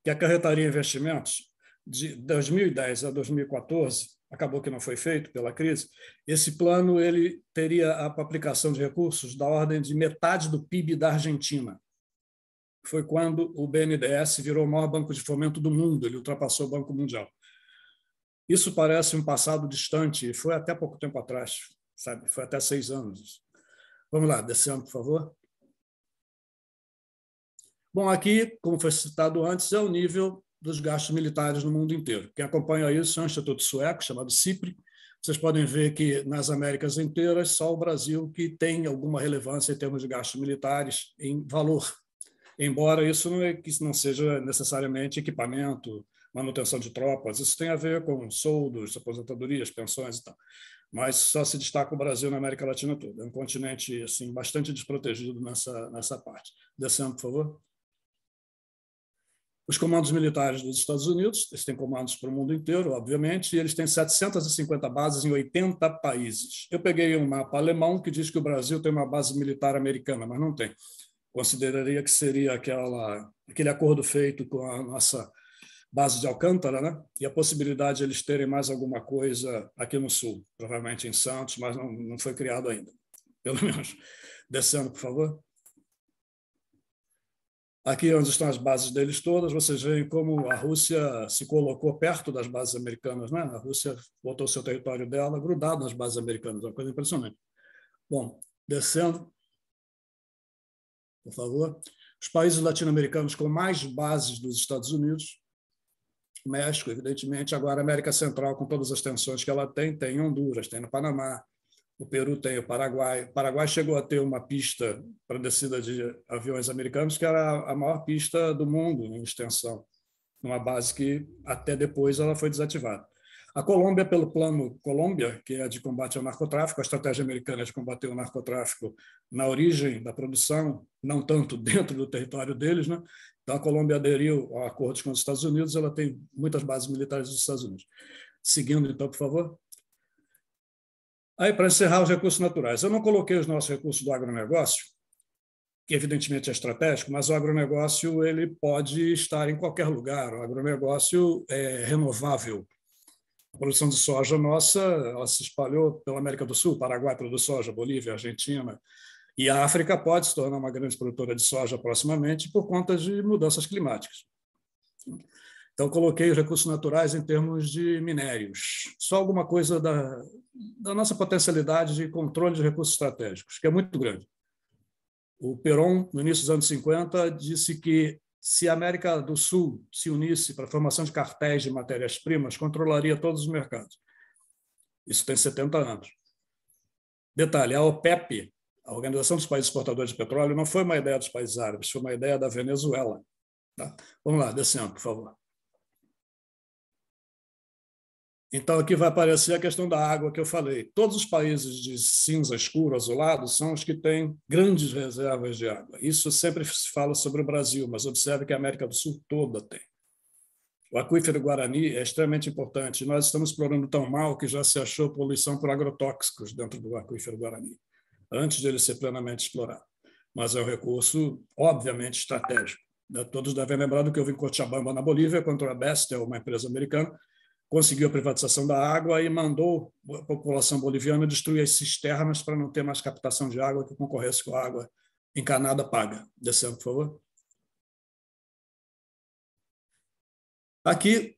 que acarretaria investimentos de 2010 a 2014, acabou que não foi feito pela crise. Esse plano ele teria a aplicação de recursos da ordem de metade do PIB da Argentina. Foi quando o BNDES virou o maior banco de fomento do mundo, ele ultrapassou o Banco Mundial. Isso parece um passado distante, foi até pouco tempo atrás, sabe? Foi até 6 anos. Vamos lá, descendo, por favor. Bom, aqui, como foi citado antes, é o nível dos gastos militares no mundo inteiro. Quem acompanha isso é um instituto sueco chamado CIPRI. Vocês podem ver que nas Américas inteiras só o Brasil que tem alguma relevância em termos de gastos militares em valor, embora isso não seja necessariamente equipamento, manutenção de tropas, isso tem a ver com soldos, aposentadorias, pensões e tal. Mas só se destaca o Brasil na América Latina toda. É um continente assim, bastante desprotegido nessa parte. Descendo, por favor. Os comandos militares dos Estados Unidos, eles têm comandos para o mundo inteiro, obviamente, e eles têm 750 bases em 80 países. Eu peguei um mapa alemão que diz que o Brasil tem uma base militar americana, mas não tem. Consideraria que seria aquele acordo feito com a nossa base de Alcântara, né? E a possibilidade de eles terem mais alguma coisa aqui no Sul, provavelmente em Santos, mas não foi criado ainda, pelo menos. Descendo, por favor. Aqui, onde estão as bases deles todas, vocês veem como a Rússia se colocou perto das bases americanas, né? A Rússia botou seu território dela grudado nas bases americanas, uma coisa impressionante. Bom, descendo, por favor. Os países latino-americanos com mais bases dos Estados Unidos, México, evidentemente, agora a América Central, com todas as tensões que ela tem em Honduras, tem no Panamá, o Peru tem o Paraguai. O Paraguai chegou a ter uma pista para descida de aviões americanos, que era a maior pista do mundo em extensão, numa base que até depois ela foi desativada. A Colômbia, pelo Plano Colômbia, que é de combate ao narcotráfico, a estratégia americana é de combater o narcotráfico na origem da produção, não tanto dentro do território deles, né? Então, a Colômbia aderiu a acordos com os Estados Unidos, ela tem muitas bases militares dos Estados Unidos. Seguindo, então, por favor. Aí, para encerrar, os recursos naturais. Eu não coloquei os nossos recursos do agronegócio, que evidentemente é estratégico, mas o agronegócio ele pode estar em qualquer lugar. O agronegócio é renovável. A produção de soja nossa ela se espalhou pela América do Sul, Paraguai produz soja, Bolívia, Argentina, e a África pode se tornar uma grande produtora de soja proximamente por conta de mudanças climáticas. Então, coloquei os recursos naturais em termos de minérios. Só alguma coisa da nossa potencialidade de controle de recursos estratégicos, que é muito grande. O Perón, no início dos anos 50, disse que se a América do Sul se unisse para a formação de cartéis de matérias-primas, controlaria todos os mercados. Isso tem 70 anos. Detalhe, a OPEP, a Organização dos Países Exportadores de Petróleo, não foi uma ideia dos países árabes, foi uma ideia da Venezuela. Tá? Vamos lá, descendo, por favor. Então, aqui vai aparecer a questão da água que eu falei. Todos os países de cinza escuro, azulado, são os que têm grandes reservas de água. Isso sempre se fala sobre o Brasil, mas observe que a América do Sul toda tem. O aquífero Guarani é extremamente importante. Nós estamos explorando tão mal que já se achou poluição por agrotóxicos dentro do aquífero Guarani, antes de ele ser plenamente explorado. Mas é um recurso, obviamente, estratégico. Todos devem lembrar do que houve em Cochabamba, na Bolívia, contra a Bestel, uma empresa americana, conseguiu a privatização da água e mandou a população boliviana destruir as cisternas para não ter mais captação de água que concorresse com a água encanada paga. Descendo, por favor. Aqui,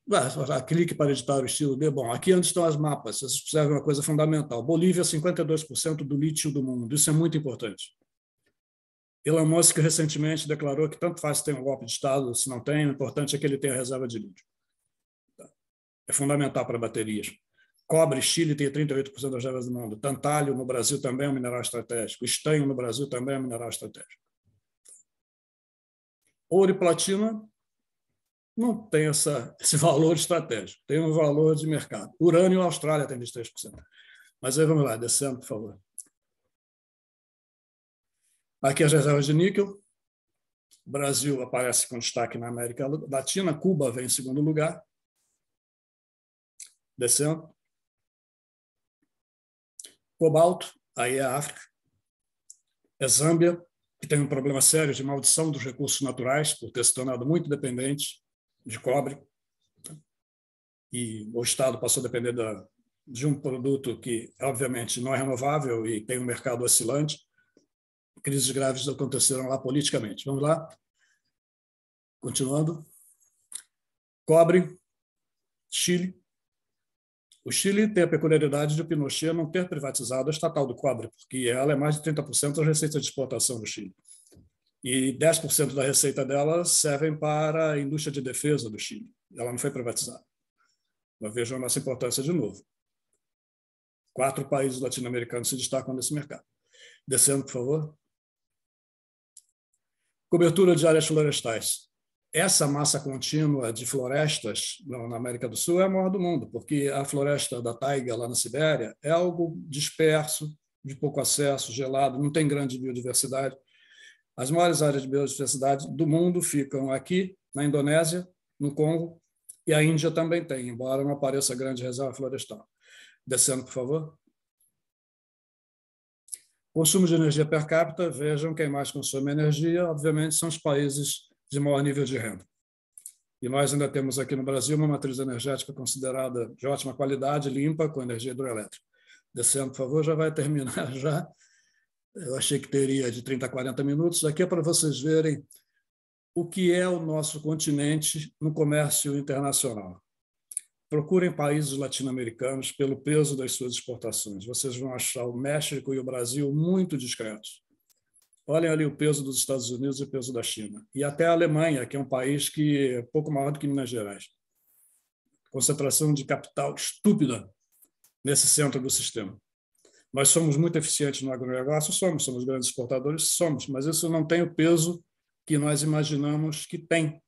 clique para editar o estilo B. Bom, aqui onde estão as mapas, vocês observam uma coisa fundamental. Bolívia, 52% do lítio do mundo. Isso é muito importante. Elon Musk recentemente declarou que tanto faz ter um golpe de Estado, se não tem, o importante é que ele tenha reserva de lítio. É fundamental para baterias. Cobre, Chile tem 38% das reservas do mundo. Tantálio, no Brasil, também é um mineral estratégico. Estanho, no Brasil, também é um mineral estratégico. Ouro e platina não tem esse valor estratégico, tem um valor de mercado. Urânio, a Austrália tem 23%. Mas aí vamos lá, descendo, por favor. Aqui as reservas de níquel. O Brasil aparece com destaque na América Latina, Cuba vem em segundo lugar. Descendo. Cobalto, aí é a África. É Zâmbia, que tem um problema sério de maldição dos recursos naturais, por ter se tornado muito dependente de cobre. E o Estado passou a depender de um produto que, obviamente, não é renovável e tem um mercado oscilante. Crises graves aconteceram lá politicamente. Vamos lá? Continuando. Cobre, Chile. O Chile tem a peculiaridade de o Pinochet não ter privatizado a estatal do cobre, porque ela é mais de 30% da receita de exportação do Chile. E 10% da receita dela servem para a indústria de defesa do Chile. Ela não foi privatizada. Mas vejam a nossa importância de novo. 4 países latino-americanos se destacam nesse mercado. Descendo, por favor. Cobertura de áreas florestais. Essa massa contínua de florestas na América do Sul é a maior do mundo, porque a floresta da taiga, lá na Sibéria, é algo disperso, de pouco acesso, gelado, não tem grande biodiversidade. As maiores áreas de biodiversidade do mundo ficam aqui, na Indonésia, no Congo, e a Índia também tem, embora não apareça grande reserva florestal. Descendo, por favor. Consumo de energia per capita, vejam quem mais consome energia, obviamente, são os países de maior nível de renda. E nós ainda temos aqui no Brasil uma matriz energética considerada de ótima qualidade, limpa, com energia hidroelétrica. Descendo, por favor, já vai terminar já. Eu achei que teria de 30 a 40 minutos. Aqui é para vocês verem o que é o nosso continente no comércio internacional. Procurem países latino-americanos pelo peso das suas exportações. Vocês vão achar o México e o Brasil muito discretos. Olhem ali o peso dos Estados Unidos e o peso da China. E até a Alemanha, que é um país que é pouco maior do que Minas Gerais. Concentração de capital estúpida nesse centro do sistema. Nós somos muito eficientes no agronegócio, somos grandes exportadores, mas isso não tem o peso que nós imaginamos que tem.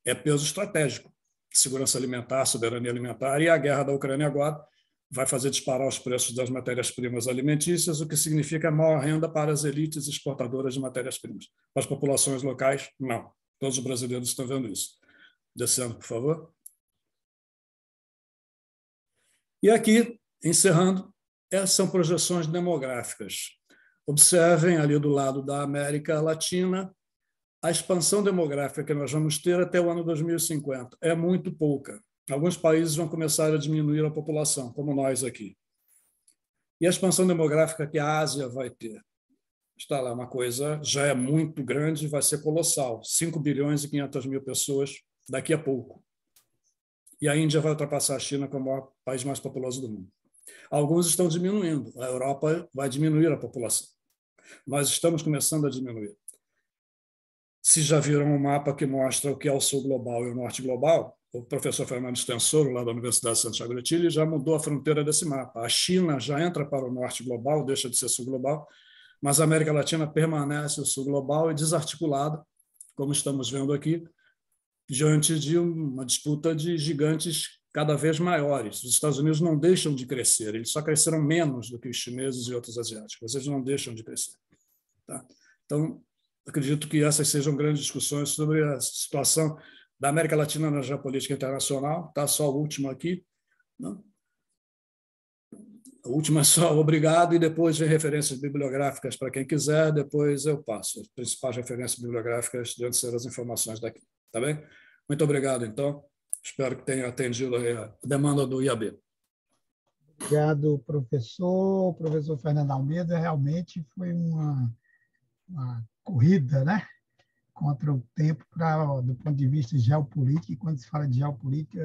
É peso estratégico. Segurança alimentar, soberania alimentar, e a guerra da Ucrânia agora vai fazer disparar os preços das matérias-primas alimentícias, o que significa maior renda para as elites exportadoras de matérias-primas. Para as populações locais, não. Todos os brasileiros estão vendo isso. Descendo, por favor. E aqui, encerrando, essas são projeções demográficas. Observem ali do lado da América Latina, a expansão demográfica que nós vamos ter até o ano 2050 é muito pouca. Alguns países vão começar a diminuir a população, como nós aqui. E a expansão demográfica que a Ásia vai ter? Está lá uma coisa, já é muito grande, vai ser colossal. 5 bilhões e 500 mil pessoas daqui a pouco. E a Índia vai ultrapassar a China como o maior país mais populoso do mundo. Alguns estão diminuindo. A Europa vai diminuir a população. Nós estamos começando a diminuir. Se já viram um mapa que mostra o que é o sul global e o norte global, o professor Fernando Stensoro, lá da Universidade de Santiago de Chile, já mudou a fronteira desse mapa. A China já entra para o norte global, deixa de ser sul global, mas a América Latina permanece o sul global e desarticulada, como estamos vendo aqui, diante de uma disputa de gigantes cada vez maiores. Os Estados Unidos não deixam de crescer, eles só cresceram menos do que os chineses e outros asiáticos, eles não deixam de crescer. Tá? Então, acredito que essas sejam grandes discussões sobre a situação da América Latina na geopolítica internacional. Tá, só o último aqui. Não? A última é só obrigado, e depois vem referências bibliográficas para quem quiser, depois eu passo. As principais referências bibliográficas diante das informações daqui. Tá bem? Muito obrigado, então. Espero que tenha atendido a demanda do IAB. Obrigado, professor. Professor Fernando Almeida, realmente foi uma corrida, né? Contra o tempo, do ponto de vista geopolítico, e quando se fala de geopolítica,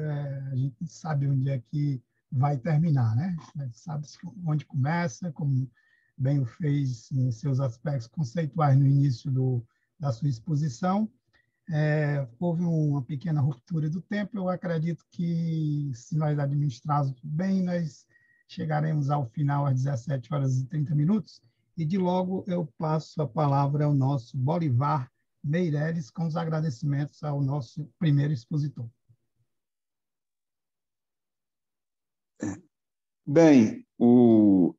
a gente sabe onde é que vai terminar, né? A gente sabe onde começa, como bem o fez em seus aspectos conceituais no início da sua exposição. Houve uma pequena ruptura do tempo. Eu acredito que, se nós administrarmos bem, nós chegaremos ao final às 17 horas e 30 minutos, e de logo eu passo a palavra ao nosso Bolivar Meireles, com os agradecimentos ao nosso primeiro expositor. Bem,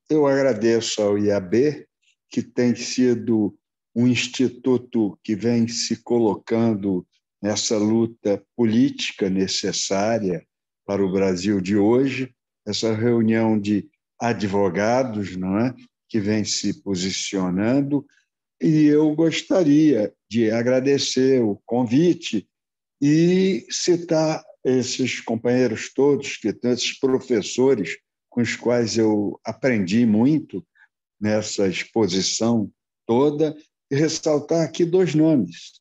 eu agradeço ao IAB, que tem sido um instituto que vem se colocando nessa luta política necessária para o Brasil de hoje, essa reunião de advogados, não é, que vem se posicionando, e eu gostaria de agradecer o convite e citar esses companheiros todos, esses professores com os quais eu aprendi muito nessa exposição toda, e ressaltar aqui 2 nomes,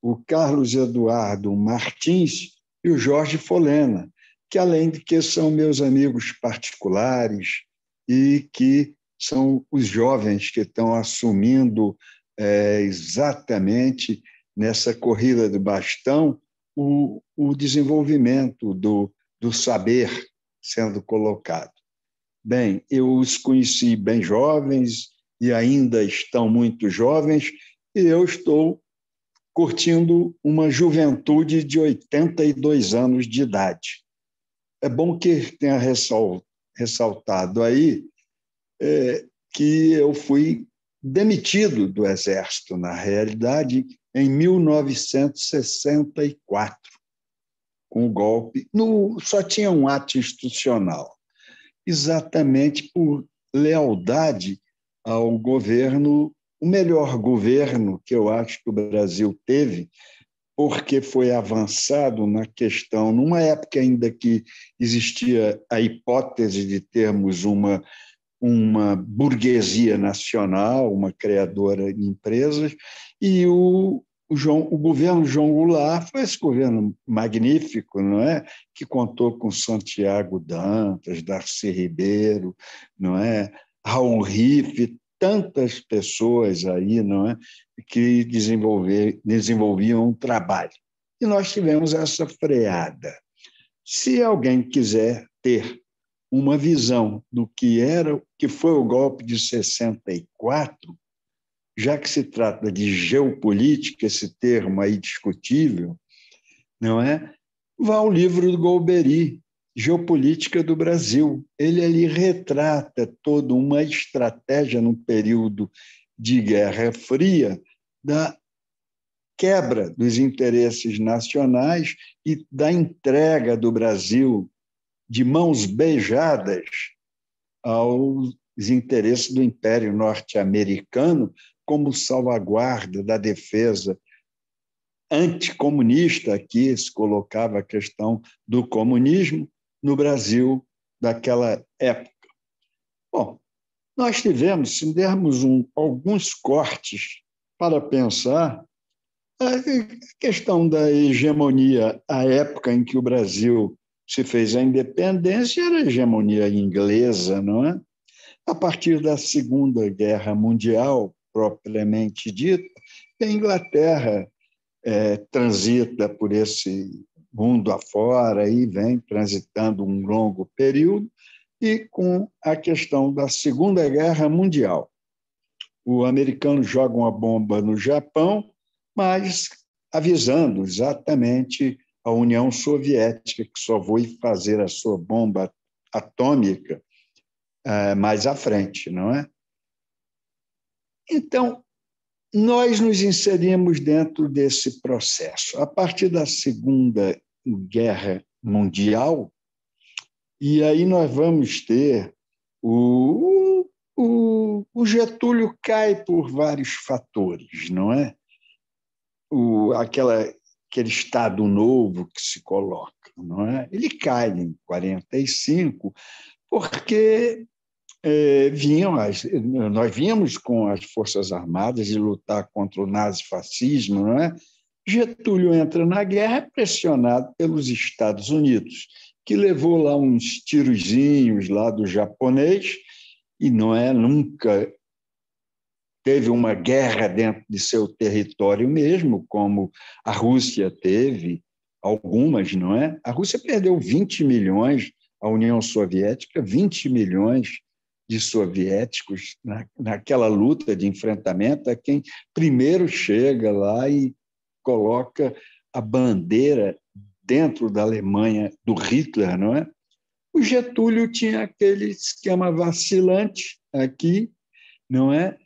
o Carlos Eduardo Martins e o Jorge Folena, que, além de que são meus amigos particulares e que são os jovens que estão assumindo exatamente nessa corrida do bastão o desenvolvimento do saber sendo colocado. Bem, eu os conheci bem jovens e ainda estão muito jovens, e eu estou curtindo uma juventude de 82 anos de idade. É bom que tenha ressaltado aí que eu fui demitido do Exército, na realidade, em 1964, com o golpe. Só tinha um ato institucional, exatamente por lealdade ao governo, o melhor governo que eu acho que o Brasil teve, porque foi avançado na questão, numa época ainda que existia a hipótese de termos uma burguesia nacional, uma criadora de empresas, e o governo João Goulart foi esse governo magnífico, não é? Que contou com Santiago Dantas, Darcy Ribeiro, não é? Raul Riff, tantas pessoas aí, não é? Que desenvolviam um trabalho. E nós tivemos essa freada. Se alguém quiser ter uma visão do que foi o golpe de 64, já que se trata de geopolítica, esse termo aí discutível, não é? Vá ao livro do Golbery, Geopolítica do Brasil. Ele ali retrata toda uma estratégia no período de Guerra Fria da quebra dos interesses nacionais e da entrega do Brasil de mãos beijadas aos interesses do Império Norte-Americano como salvaguarda da defesa anticomunista. Aqui se colocava a questão do comunismo no Brasil daquela época. Bom, nós tivemos, se dermos alguns cortes para pensar, a questão da hegemonia, a época em que o Brasil se fez a independência, era a hegemonia inglesa, não é? A partir da Segunda Guerra Mundial, propriamente dita, a Inglaterra transita por esse mundo afora e vem transitando um longo período, e com a questão da Segunda Guerra Mundial. O americano joga uma bomba no Japão, mas avisando exatamente a União Soviética, que só foi fazer a sua bomba atômica mais à frente, não é? Então, nós nos inserimos dentro desse processo. A partir da Segunda Guerra Mundial, e aí nós vamos ter o Getúlio cai por vários fatores, não é? Aquele Estado Novo que se coloca, não é? Ele cai em 45 porque nós vínhamos com as Forças Armadas de lutar contra o nazifascismo, não é? Getúlio entra na guerra pressionado pelos Estados Unidos, que levou lá uns tirozinhos lá do japonês e nunca teve uma guerra dentro de seu território mesmo, como a Rússia teve algumas, não é? A Rússia perdeu 20 milhões, a União Soviética 20 milhões de soviéticos naquela luta de enfrentamento, a quem primeiro chega lá e coloca a bandeira dentro da Alemanha do Hitler, não é? O Getúlio tinha aquele esquema vacilante aqui, não é?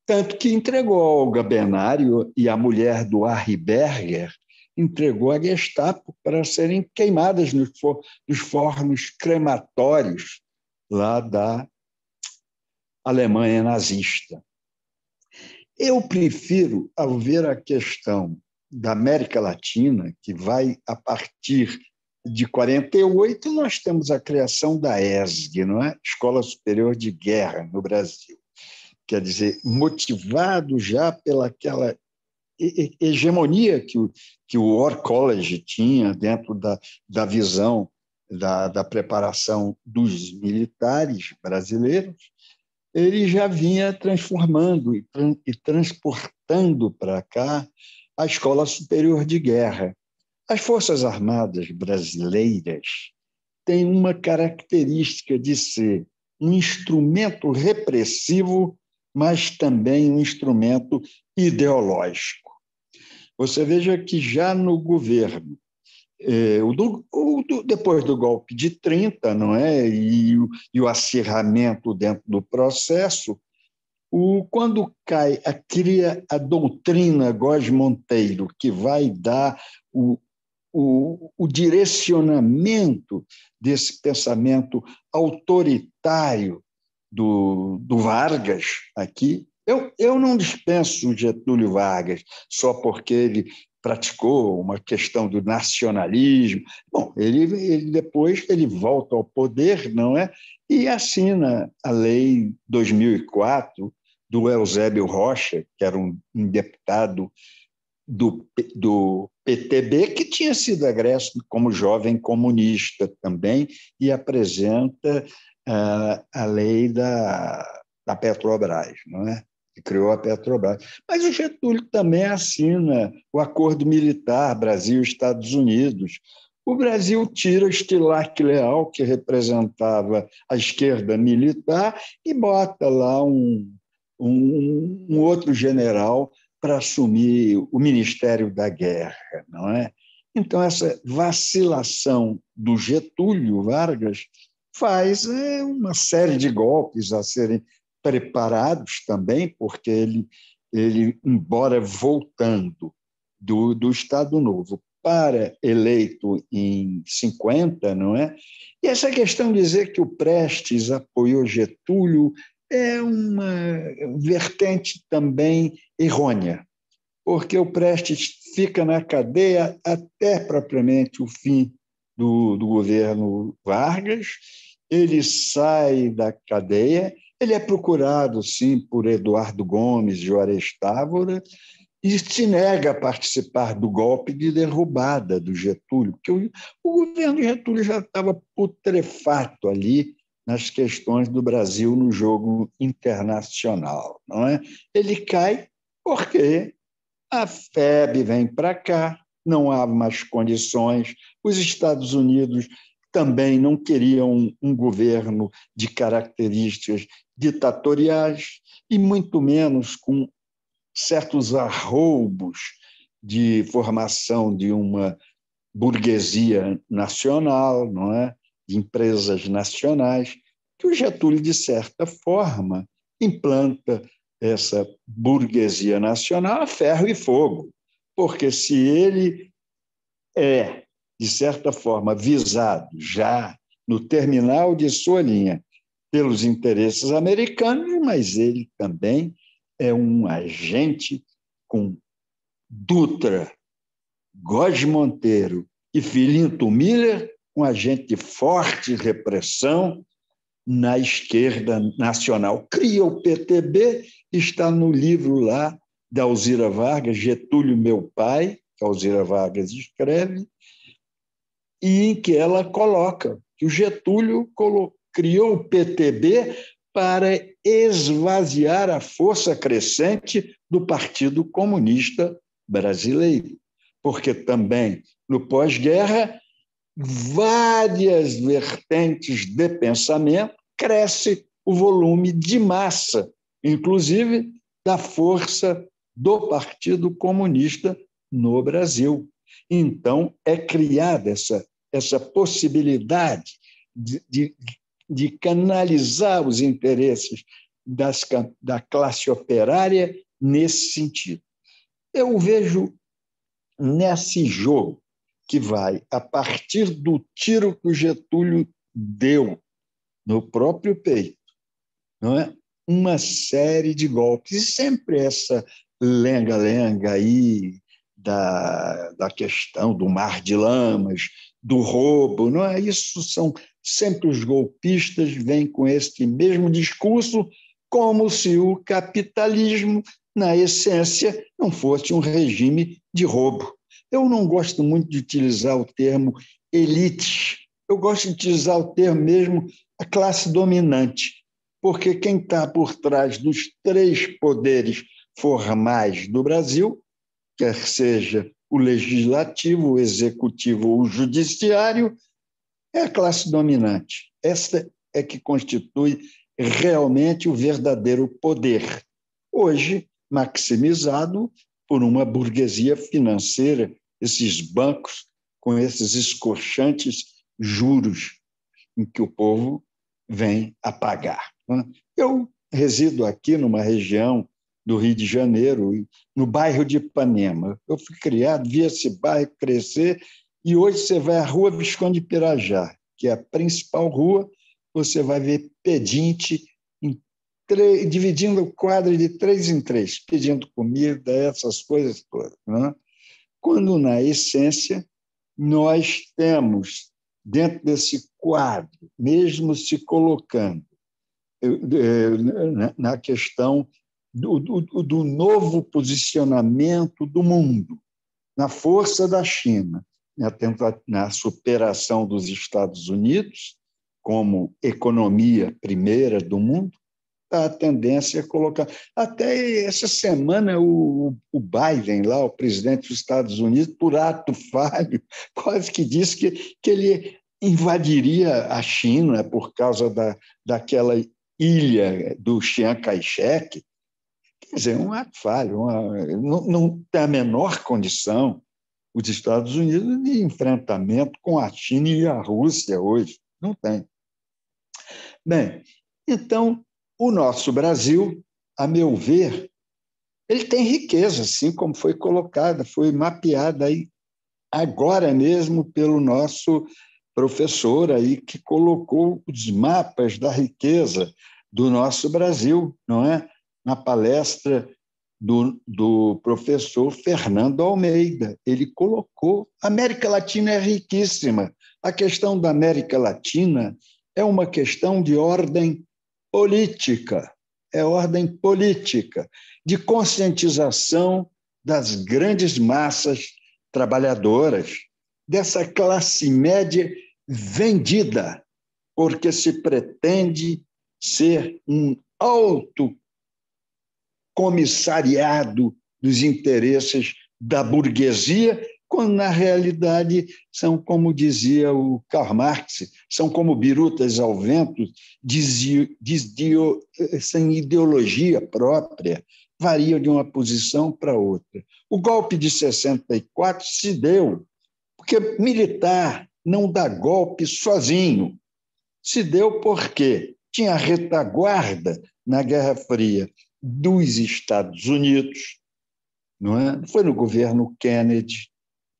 Tanto que entregou a Olga Benário e a mulher do Harry Berger, entregou a Gestapo para serem queimadas nos fornos crematórios lá da Alemanha nazista. Eu prefiro, ao ver a questão da América Latina, que vai a partir de 48, nós temos a criação da ESG, não é? Escola Superior de Guerra, no Brasil. Quer dizer, motivado já pelaquela hegemonia que o War College tinha dentro da visão da preparação dos militares brasileiros, ele já vinha transformando e transportando para cá a Escola Superior de Guerra. As Forças Armadas brasileiras têm uma característica de ser um instrumento repressivo, mas também um instrumento ideológico. Você veja que já no governo, depois do golpe de 30, não é? E o acirramento dentro do processo, quando cria a doutrina Góes Monteiro, que vai dar o direcionamento desse pensamento autoritário do Vargas aqui, eu não dispenso o Getúlio Vargas só porque ele praticou uma questão do nacionalismo. Bom, ele depois ele volta ao poder, não é? E assina a Lei 2004 do Eusébio Rocha, que era um deputado do PTB, que tinha sido egresso como jovem comunista também, e apresenta a lei da Petrobras, não é? Que criou a Petrobras. Mas o Getúlio também assina o acordo militar Brasil-Estados Unidos. O Brasil tira Stilac Leal, que representava a esquerda militar, e bota lá um outro general para assumir o Ministério da Guerra, não é? Então, essa vacilação do Getúlio Vargas faz uma série de golpes a serem preparados também, porque ele embora voltando do Estado Novo para eleito em 50, não é? E essa questão de dizer que o Prestes apoiou Getúlio é uma vertente também errônea, porque o Prestes fica na cadeia até propriamente o fim do governo Vargas, ele sai da cadeia, ele é procurado, sim, por Eduardo Gomes e Juarez Távora, e se nega a participar do golpe de derrubada do Getúlio, porque o governo Getúlio já estava putrefato ali nas questões do Brasil no jogo internacional, não é? Ele cai porque a FEB vem para cá, não há mais condições, os Estados Unidos também não queriam um governo de características ditatoriais e muito menos com certos arroubos de formação de uma burguesia nacional, não é? De empresas nacionais, que o Getúlio, de certa forma, implanta essa burguesia nacional a ferro e fogo, porque se ele é, de certa forma, visado já no terminal de sua linha pelos interesses americanos, mas ele também é um agente com Dutra, Góes Monteiro e Filinto Miller, um agente de forte repressão na esquerda nacional. Cria o PTB, está no livro lá da Alzira Vargas, Getúlio, meu pai, que a Alzira Vargas escreve, e em que ela coloca que o Getúlio criou o PTB para esvaziar a força crescente do Partido Comunista Brasileiro, porque também, no pós-guerra, várias vertentes de pensamento, cresce o volume de massa, inclusive da força do Partido Comunista no Brasil. Então, é criada essa possibilidade de canalizar os interesses da classe operária nesse sentido. Eu vejo nesse jogo que vai, a partir do tiro que o Getúlio deu no próprio peito, não é? Uma série de golpes, e sempre essa lenga-lenga aí da questão do mar de lamas, do roubo, não é? Isso são sempre os golpistas vêm com esse mesmo discurso, como se o capitalismo, na essência, não fosse um regime de roubo. Eu não gosto muito de utilizar o termo elite, eu gosto de utilizar o termo mesmo a classe dominante, porque quem está por trás dos três poderes formais do Brasil, quer seja o legislativo, o executivo ou o judiciário, é a classe dominante. Essa é que constitui realmente o verdadeiro poder, hoje maximizado por uma burguesia financeira, esses bancos com esses escorchantes juros em que o povo vem a pagar. Eu resido aqui numa região do Rio de Janeiro, no bairro de Ipanema. Eu fui criado, vi esse bairro crescer, e hoje você vai à Rua Visconde de Pirajá, que é a principal rua, você vai ver pedinte dividindo o quadro de 3 em 3, pedindo comida, essas coisas todas. Né? Quando, na essência, nós temos, dentro desse quadro, mesmo se colocando na questão do novo posicionamento do mundo, na força da China, na superação dos Estados Unidos como economia primeira do mundo, a tendência a colocar... Até essa semana, o Biden, lá, o presidente dos Estados Unidos, por ato falho, quase que disse que ele invadiria a China por causa daquela ilha do Chiang Kai-shek. Quer dizer, um ato falho, não tem a menor condição os Estados Unidos de enfrentamento com a China e a Rússia hoje. Não tem. Bem, então, o nosso Brasil, a meu ver, ele tem riqueza, assim como foi colocada, foi mapeada aí agora mesmo pelo nosso professor aí, que colocou os mapas da riqueza do nosso Brasil, não é? Na palestra do professor Fernando Almeida. Ele colocou, a América Latina é riquíssima. A questão da América Latina é uma questão de ordem política, de conscientização das grandes massas trabalhadoras, dessa classe média vendida, porque se pretende ser um alto comissariado dos interesses da burguesia, quando, na realidade, são, como dizia o Karl Marx, são como birutas ao vento, sem ideologia própria, variam de uma posição para outra. O golpe de 64 se deu, porque militar não dá golpe sozinho. Se deu porque tinha retaguarda na Guerra Fria dos Estados Unidos, não é? Foi no governo Kennedy,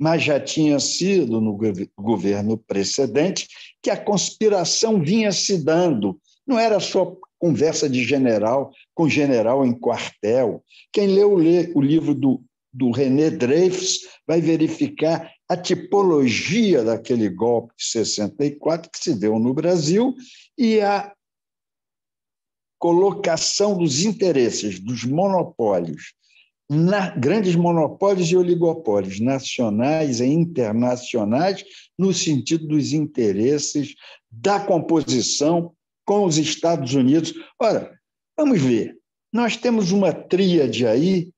mas já tinha sido no governo precedente que a conspiração vinha se dando. Não era só conversa de general com general em quartel. Quem leu o livro do René Dreyfus vai verificar a tipologia daquele golpe de 64 que se deu no Brasil e a colocação dos interesses dos monopólios, grandes monopólios e oligopólios nacionais e internacionais, no sentido dos interesses da composição com os Estados Unidos. Ora, vamos ver, nós temos uma tríade aí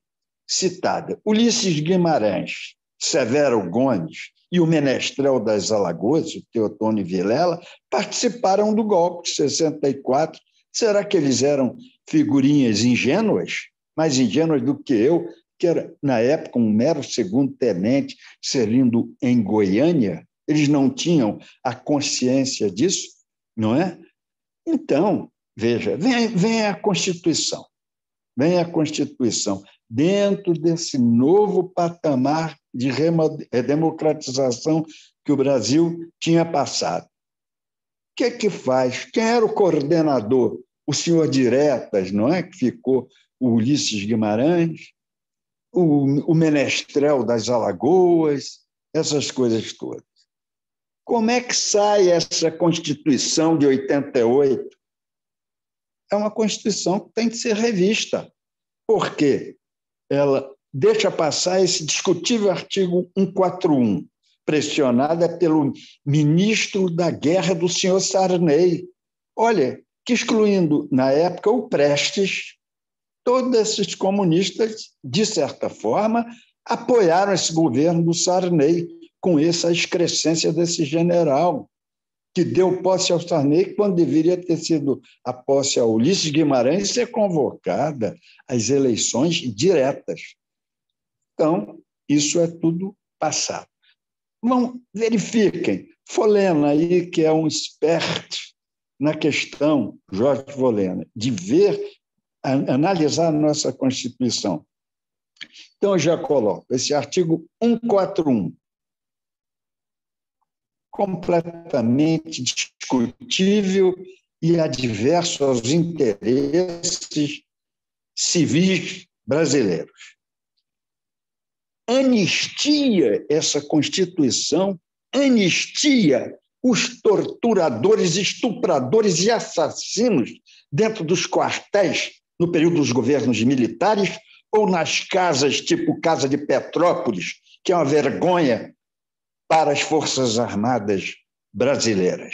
citada: Ulisses Guimarães, Severo Gomes e o Menestrel das Alagoas, o Teotônio Vilela, participaram do golpe de 64. Será que eles eram figurinhas ingênuas? Mais ingênuas do que eu, que era, na época, um mero segundo-tenente servindo em Goiânia? Eles não tinham a consciência disso, não é? Então, veja, vem a Constituição. Vem a Constituição dentro desse novo patamar de democratização que o Brasil tinha passado. O que faz? Quem era o coordenador? O senhor Diretas, não é? Que ficou o Ulisses Guimarães, o menestrel das Alagoas, essas coisas todas. Como é que sai essa Constituição de 88? É uma Constituição que tem que ser revista. Por quê? Ela deixa passar esse discutível artigo 141, pressionada pelo ministro da Guerra do senhor Sarney. Olha, que excluindo, na época, o Prestes, todos esses comunistas, de certa forma, apoiaram esse governo do Sarney, com essa excrescência desse general, que deu posse ao Sarney quando deveria ter sido a posse ao Ulisses Guimarães e ser convocada às eleições diretas. Então, isso é tudo passado. Verifiquem. Folena, aí, que é um expert na questão, Jorge Folena, de analisar a nossa Constituição. Então, eu já coloco esse artigo 141, completamente discutível e adverso aos interesses civis brasileiros. Anistia essa Constituição, anistia os torturadores, estupradores e assassinos dentro dos quartéis no período dos governos militares ou nas casas, tipo Casa de Petrópolis, que é uma vergonha para as Forças Armadas brasileiras.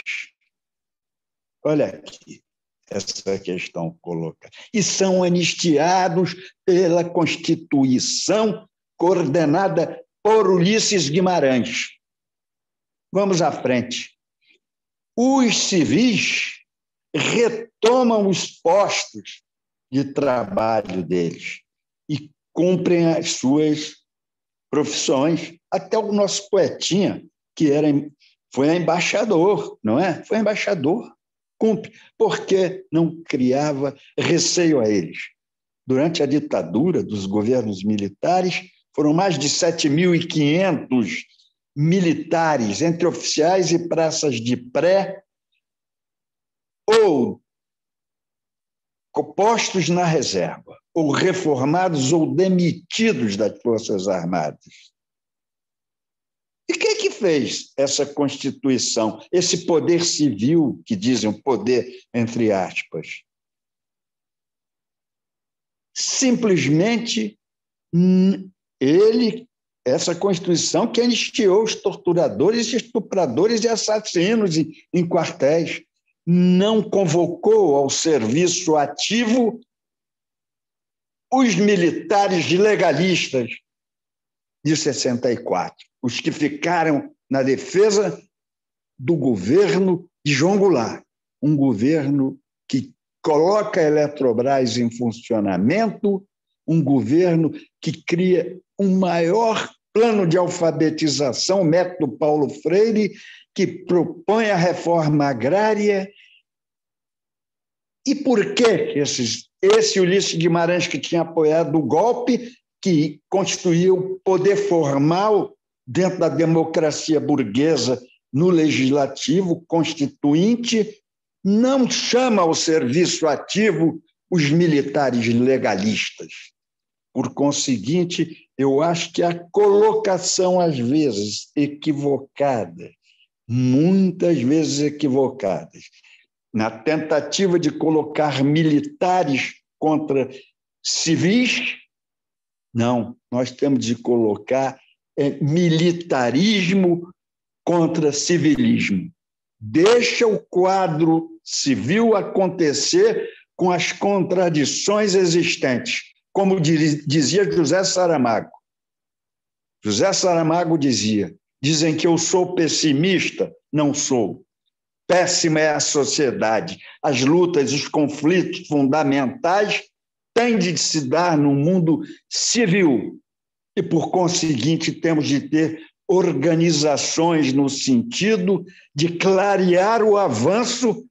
Olha aqui essa questão colocada. E são anistiados pela Constituição coordenada por Ulisses Guimarães. Vamos à frente. Os civis retomam os postos de trabalho deles e cumprem as suas profissões. Até o nosso poetinha, que foi embaixador, não é? Foi embaixador, cumpre, porque não criava receio a eles. Durante a ditadura dos governos militares, foram mais de 7.500 militares, entre oficiais e praças de pré, ou postos na reserva, ou reformados ou demitidos das Forças Armadas. E quem que fez essa Constituição, esse poder civil, que dizem poder entre aspas? Simplesmente essa Constituição que anistiou os torturadores, estupradores e assassinos em quartéis, não convocou ao serviço ativo os militares legalistas de 64, os que ficaram na defesa do governo de João Goulart, um governo que coloca a Eletrobras em funcionamento, um governo que cria um maior plano de alfabetização, método Paulo Freire, que propõe a reforma agrária. E por que esse Ulisses Guimarães, que tinha apoiado o golpe, que constituía o poder formal dentro da democracia burguesa no legislativo constituinte, não chama ao serviço ativo os militares legalistas? Por conseguinte, eu acho que a colocação, às vezes, equivocada, muitas vezes equivocadas, na tentativa de colocar militares contra civis, não, nós temos de colocar militarismo contra civilismo. Deixa o quadro civil acontecer com as contradições existentes, como dizia José Saramago. José Saramago dizia: dizem que eu sou pessimista, não sou. Péssima é a sociedade. As lutas, os conflitos fundamentais têm de se dar no mundo civil e, por conseguinte, temos de ter organizações no sentido de clarear o avanço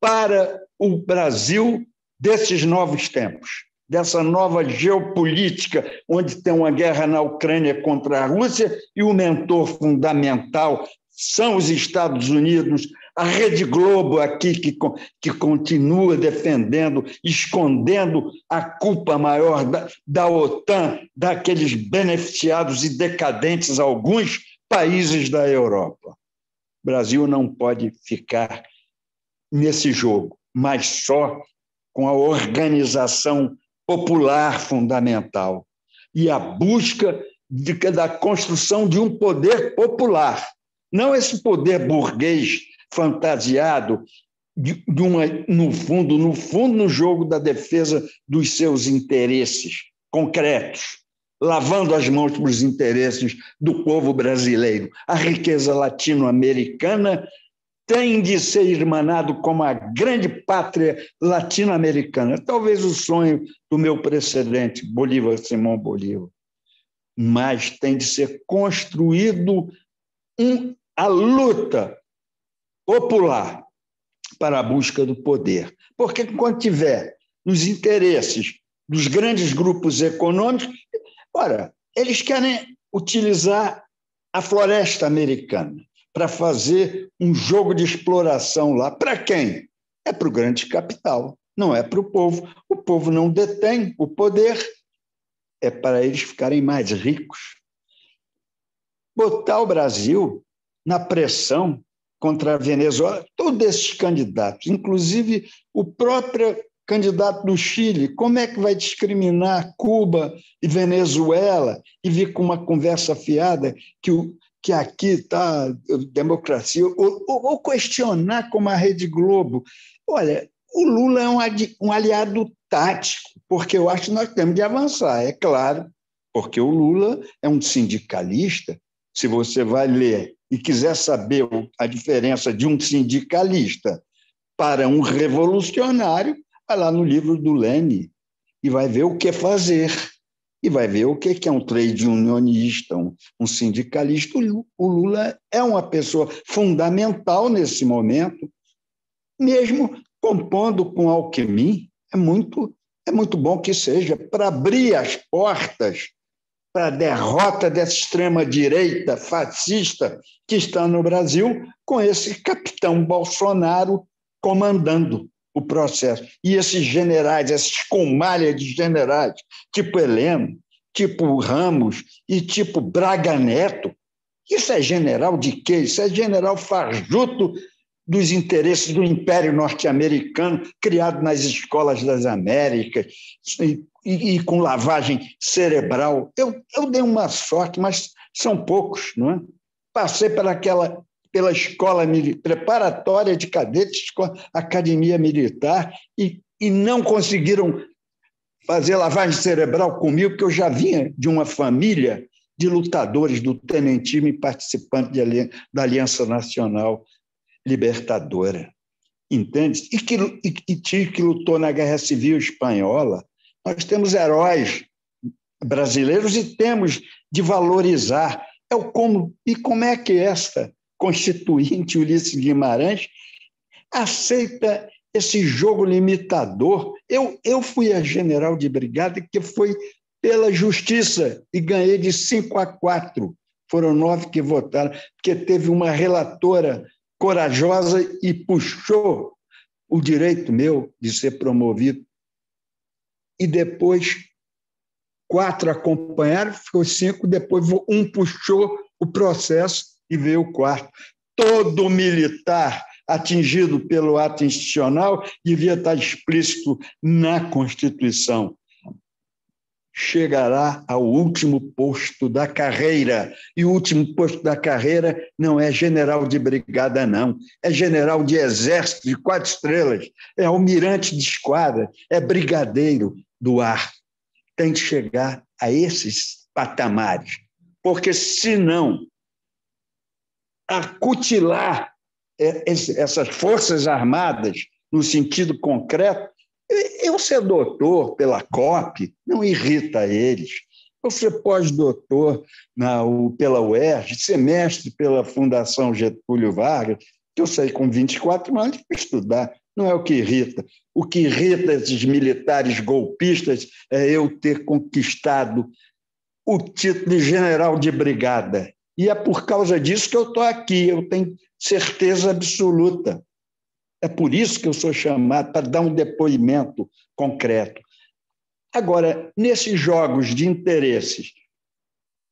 para o Brasil desses novos tempos, dessa nova geopolítica, onde tem uma guerra na Ucrânia contra a Rússia e o mentor fundamental são os Estados Unidos, a Rede Globo aqui que continua defendendo, escondendo a culpa maior da OTAN, daqueles beneficiados e decadentes alguns países da Europa. O Brasil não pode ficar nesse jogo, mas só com a organização popular fundamental e a busca da construção de um poder popular, não esse poder burguês fantasiado no fundo, no jogo da defesa dos seus interesses concretos, lavando as mãos para os interesses do povo brasileiro. A riqueza latino-americana tem de ser irmanado como a grande pátria latino-americana, talvez o sonho do meu precedente, Simão Bolívar, mas tem de ser construído a luta popular para a busca do poder. Porque quando tiver nos interesses dos grandes grupos econômicos, ora, eles querem utilizar a floresta americana para fazer um jogo de exploração lá. Para quem? É para o grande capital, não é para o povo. O povo não detém o poder, é para eles ficarem mais ricos. Botar o Brasil na pressão contra a Venezuela, todos esses candidatos, inclusive o próprio candidato do Chile, como é que vai discriminar Cuba e Venezuela e vir com uma conversa fiada que aqui está democracia, ou questionar como a Rede Globo? Olha, o Lula é um aliado tático, porque eu acho que nós temos de avançar, é claro, porque o Lula é um sindicalista. Se você vai ler e quiser saber a diferença de um sindicalista para um revolucionário, vai lá no livro do Lênin e vai ver o que fazer, e vai ver o que é um trade unionista, um sindicalista. O Lula é uma pessoa fundamental nesse momento, mesmo compondo com Alckmin, é muito bom que seja, para abrir as portas para a derrota dessa extrema-direita fascista que está no Brasil, com esse capitão Bolsonaro comandando o processo. E esses generais, essa escumalha de generais, tipo Heleno, tipo Ramos e tipo Braga Neto, isso é general de quê? Isso é general fajuto dos interesses do Império Norte-Americano, criado nas escolas das Américas, e com lavagem cerebral. Eu dei uma sorte, mas são poucos, não é? Passei pela escola preparatória de cadetes, academia militar, e não conseguiram fazer lavagem cerebral comigo, porque eu já vinha de uma família de lutadores do tenentismo e participante da Aliança Nacional Libertadora, entende? E que lutou na Guerra Civil Espanhola. Nós temos heróis brasileiros e temos de valorizar. E como é que esta constituinte, Ulisses Guimarães, aceita esse jogo limitador? Eu fui a general de brigada que foi pela justiça e ganhei de 5-4. Foram 9 que votaram, porque teve uma relatora corajosa e puxou o direito meu de ser promovido. E depois 4 acompanharam, ficou 5, depois 1 puxou o processo e veio o 4. Todo militar atingido pelo ato institucional devia estar explícito na Constituição. Chegará ao último posto da carreira. E o último posto da carreira não é general de brigada, não. É general de exército de 4 estrelas, é almirante de esquadra, é brigadeiro do ar. Tem de chegar a esses patamares, porque, senão, acutilar essas forças armadas no sentido concreto, eu ser doutor pela COP não irrita eles. Eu ser pós-doutor pela UERJ, ser mestre pela Fundação Getúlio Vargas, que eu saí com 24 anos para estudar não é o que irrita. O que irrita esses militares golpistas é eu ter conquistado o título de general de brigada. E é por causa disso que eu estou aqui, eu tenho certeza absoluta. É por isso que eu sou chamado para dar um depoimento concreto. Agora, nesses jogos de interesses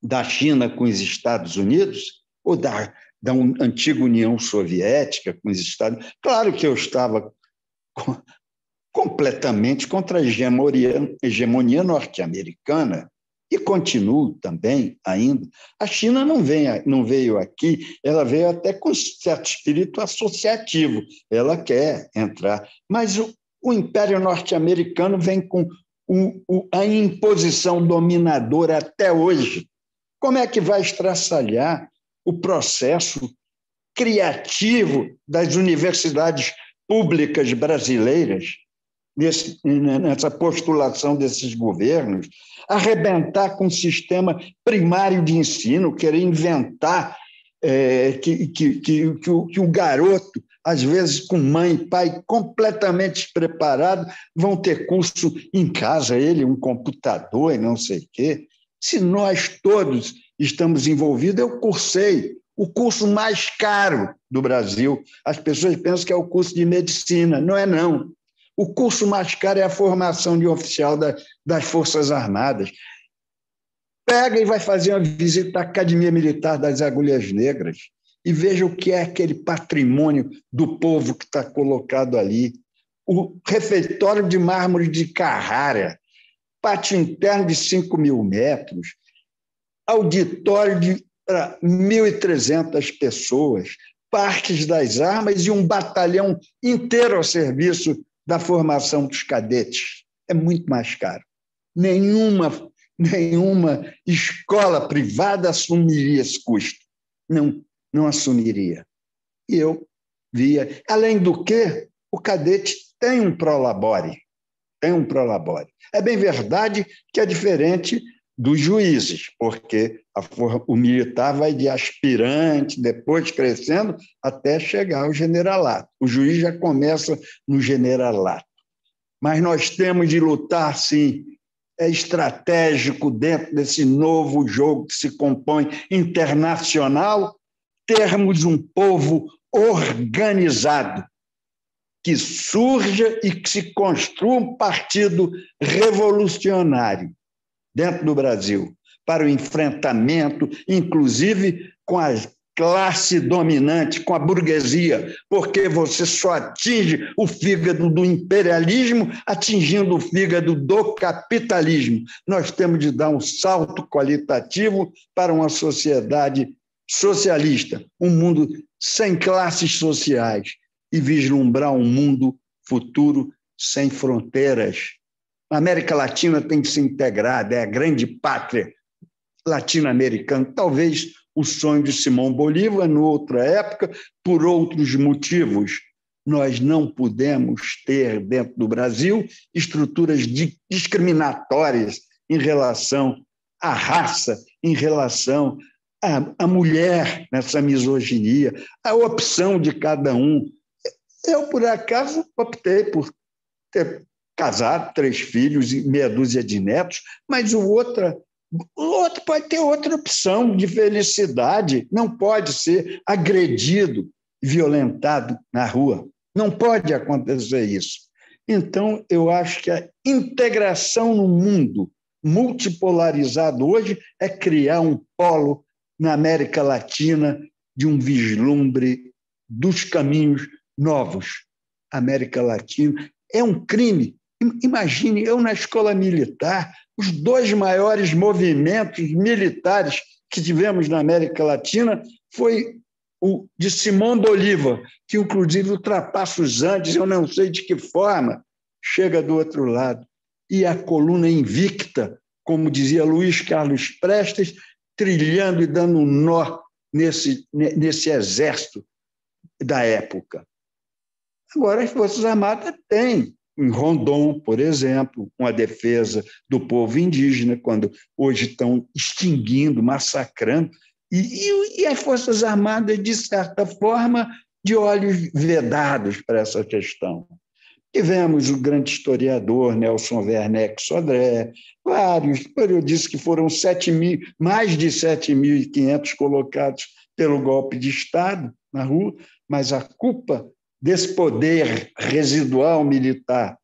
da China com os Estados Unidos, ou da antiga União Soviética com os Estados Unidos, claro que eu estava completamente contra a hegemonia norte-americana, e continuo também ainda. A China não veio aqui, ela veio até com certo espírito associativo, ela quer entrar. Mas o Império Norte-Americano vem com a imposição dominadora até hoje. Como é que vai estraçalhar o processo criativo das universidades públicas brasileiras, nessa postulação desses governos, arrebentar com o sistema primário de ensino, querer inventar que o garoto, às vezes com mãe e pai completamente despreparados, vão ter curso em casa, um computador e não sei o quê. Se nós todos estamos envolvidos, eu cursei o curso mais caro do Brasil. As pessoas pensam que é o curso de medicina. Não é, não. O curso mais caro é a formação de oficial das Forças Armadas. Pega e vai fazer uma visita à Academia Militar das Agulhas Negras e veja o que é aquele patrimônio do povo que está colocado ali. O refeitório de mármore de Carrara, pátio interno de 5.000 metros, auditório para 1.300 pessoas, parques das armas e um batalhão inteiro ao serviço da formação dos cadetes. É muito mais caro. Nenhuma escola privada assumiria esse custo. Não assumiria. E eu via. Além do que, o cadete tem um prolabore. É bem verdade que é diferente dos juízes, porque o militar vai de aspirante, depois crescendo, até chegar ao generalato. O juiz já começa no generalato. Mas nós temos de lutar, sim. É estratégico dentro desse novo jogo que se compõe internacional, termos um povo organizado, que surja e que se construa um partido revolucionário dentro do Brasil, para o enfrentamento, inclusive com a classe dominante, com a burguesia, porque você só atinge o fígado do imperialismo atingindo o fígado do capitalismo. Nós temos de dar um salto qualitativo para uma sociedade socialista, um mundo sem classes sociais e vislumbrar um mundo futuro sem fronteiras. A América Latina tem que se integrar, é a grande pátria latino-americana. Talvez o sonho de Simão Bolívar, em outra época, por outros motivos. Nós não podemos ter, dentro do Brasil, estruturas discriminatórias em relação à raça, em relação à mulher, nessa misoginia, a opção de cada um. Eu, por acaso, optei por ter casado, 3 filhos e meia dúzia de netos, mas o outro pode ter outra opção de felicidade, não pode ser agredido, violentado na rua. Não pode acontecer isso. Então, eu acho que a integração no mundo multipolarizado hoje é criar um polo na América Latina de um vislumbre dos caminhos novos. A América Latina é um crime. Imagine, eu na escola militar, os 2 maiores movimentos militares que tivemos na América Latina foi o de Simão Bolívar, que inclusive ultrapassa os Andes, eu não sei de que forma, chega do outro lado. E a coluna invicta, como dizia Luiz Carlos Prestes, trilhando e dando um nó nesse exército da época. Agora, as Forças Armadas têm, em Rondon, por exemplo, uma defesa do povo indígena, quando hoje estão extinguindo, massacrando. E as Forças Armadas, de certa forma, de olhos vedados para essa questão. Tivemos o grande historiador Nelson Werneck Sodré, vários, eu disse que foram mais de 7.500 colocados pelo golpe de Estado na rua, mas a culpa desse poder residual militar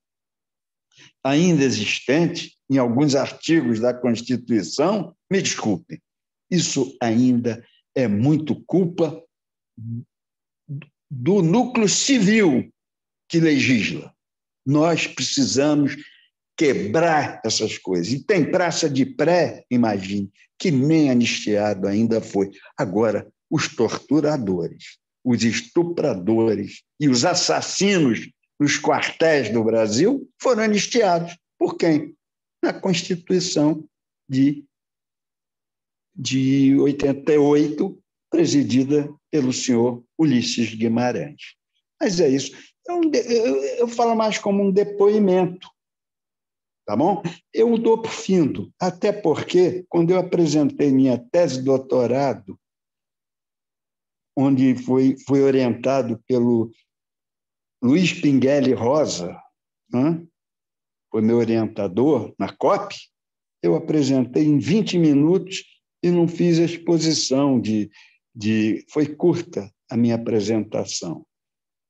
ainda existente em alguns artigos da Constituição, me desculpem, isso ainda é muito culpa do núcleo civil que legisla. Nós precisamos quebrar essas coisas. E tem praça de pré, imagine, que nem anistiado ainda foi. Agora, os torturadores, os estupradores e os assassinos nos quartéis do Brasil foram anistiados. Por quem? Na Constituição de 88, presidida pelo senhor Ulisses Guimarães. Mas é isso. Eu falo mais como um depoimento, tá bom? Eu dou por findo, até porque, quando eu apresentei minha tese de doutorado, onde foi orientado pelo Luiz Pinguelli Rosa, né? Foi meu orientador na COP, eu apresentei em 20 minutos e não fiz a exposição foi curta a minha apresentação.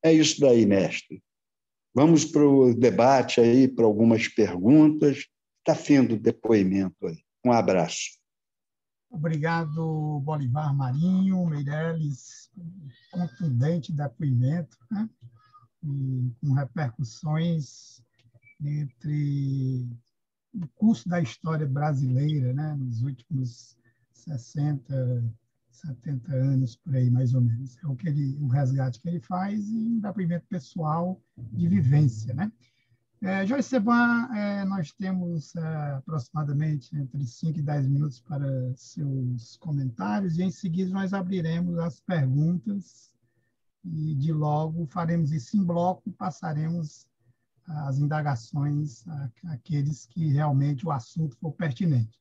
É isso daí, mestre. Vamos para o debate aí, para algumas perguntas. Está fim do depoimento aí. Um abraço. Obrigado, Bolivar Marinho, Meirelles, contundente depoimento, né? E com repercussões entre o curso da história brasileira, né? Nos últimos 60, 70 anos, por aí, mais ou menos. É o resgate que ele faz e um depoimento pessoal de vivência, né? Joyce Seban, nós temos aproximadamente entre 5 e 10 minutos para seus comentários e, em seguida, nós abriremos as perguntas e, de logo, faremos isso em bloco e passaremos as indagações àqueles que realmente o assunto for pertinente.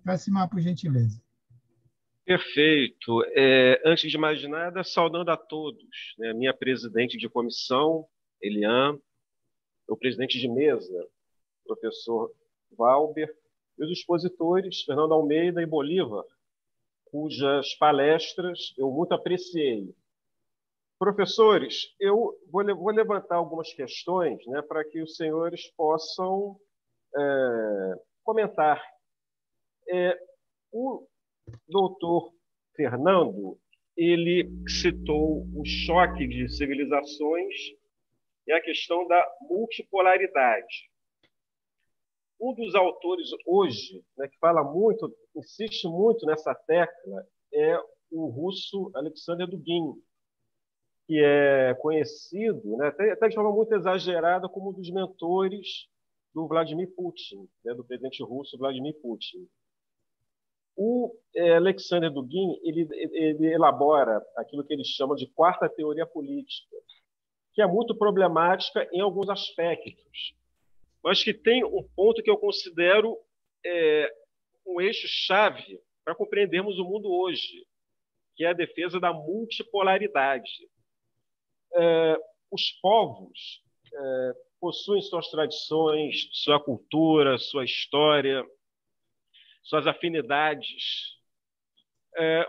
Joyce Seban, por gentileza. Perfeito. Antes de mais nada, saudando a todos, né? Minha presidente de comissão, Eliane, o presidente de mesa, professor Valber, e os expositores, Fernando Almeida e Bolívar, cujas palestras eu muito apreciei. Professores, eu vou levantar algumas questões, né, para que os senhores possam comentar. O doutor Fernando, ele citou o choque de civilizações e a questão da multipolaridade. Um dos autores hoje, né, que fala muito, insiste muito nessa tecla, é o russo Alexander Dugin, que é conhecido, né, até de forma muito exagerada, como um dos mentores do Vladimir Putin, né, do presidente russo Vladimir Putin. O Alexander Dugin ele elabora aquilo que ele chama de quarta teoria política, que é muito problemática em alguns aspectos, mas que tem um ponto que eu considero um eixo-chave para compreendermos o mundo hoje, que é a defesa da multipolaridade. Os povos possuem suas tradições, sua cultura, sua história, suas afinidades,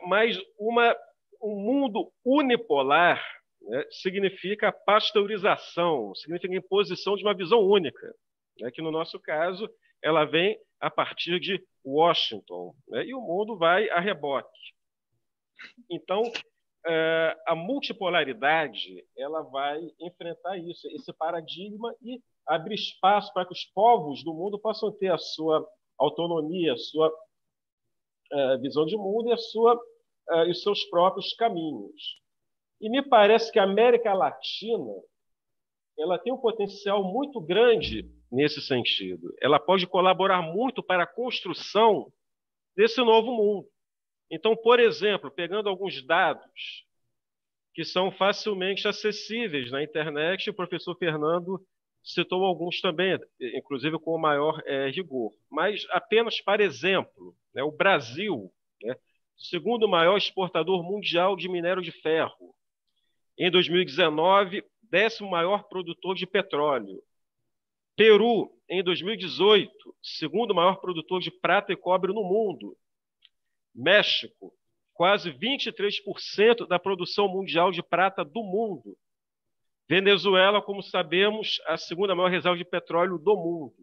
mas um mundo unipolar, né, significa pasteurização, significa imposição de uma visão única, né, que no nosso caso ela vem a partir de Washington, né, e o mundo vai a reboque. Então, a multipolaridade ela vai enfrentar isso, esse paradigma, e abrir espaço para que os povos do mundo possam ter a sua autonomia, a sua visão de mundo e os seus próprios caminhos. E me parece que a América Latina ela tem um potencial muito grande nesse sentido. Ela pode colaborar muito para a construção desse novo mundo. Então, por exemplo, pegando alguns dados que são facilmente acessíveis na internet, o professor Fernando citou alguns também, inclusive com o maior rigor. Mas apenas para exemplo, né, o Brasil, né, segundo maior exportador mundial de minério de ferro, Em 2019, 10º maior produtor de petróleo. Peru, em 2018, 2º maior produtor de prata e cobre no mundo. México, quase 23% da produção mundial de prata do mundo. Venezuela, como sabemos, a 2ª maior reserva de petróleo do mundo.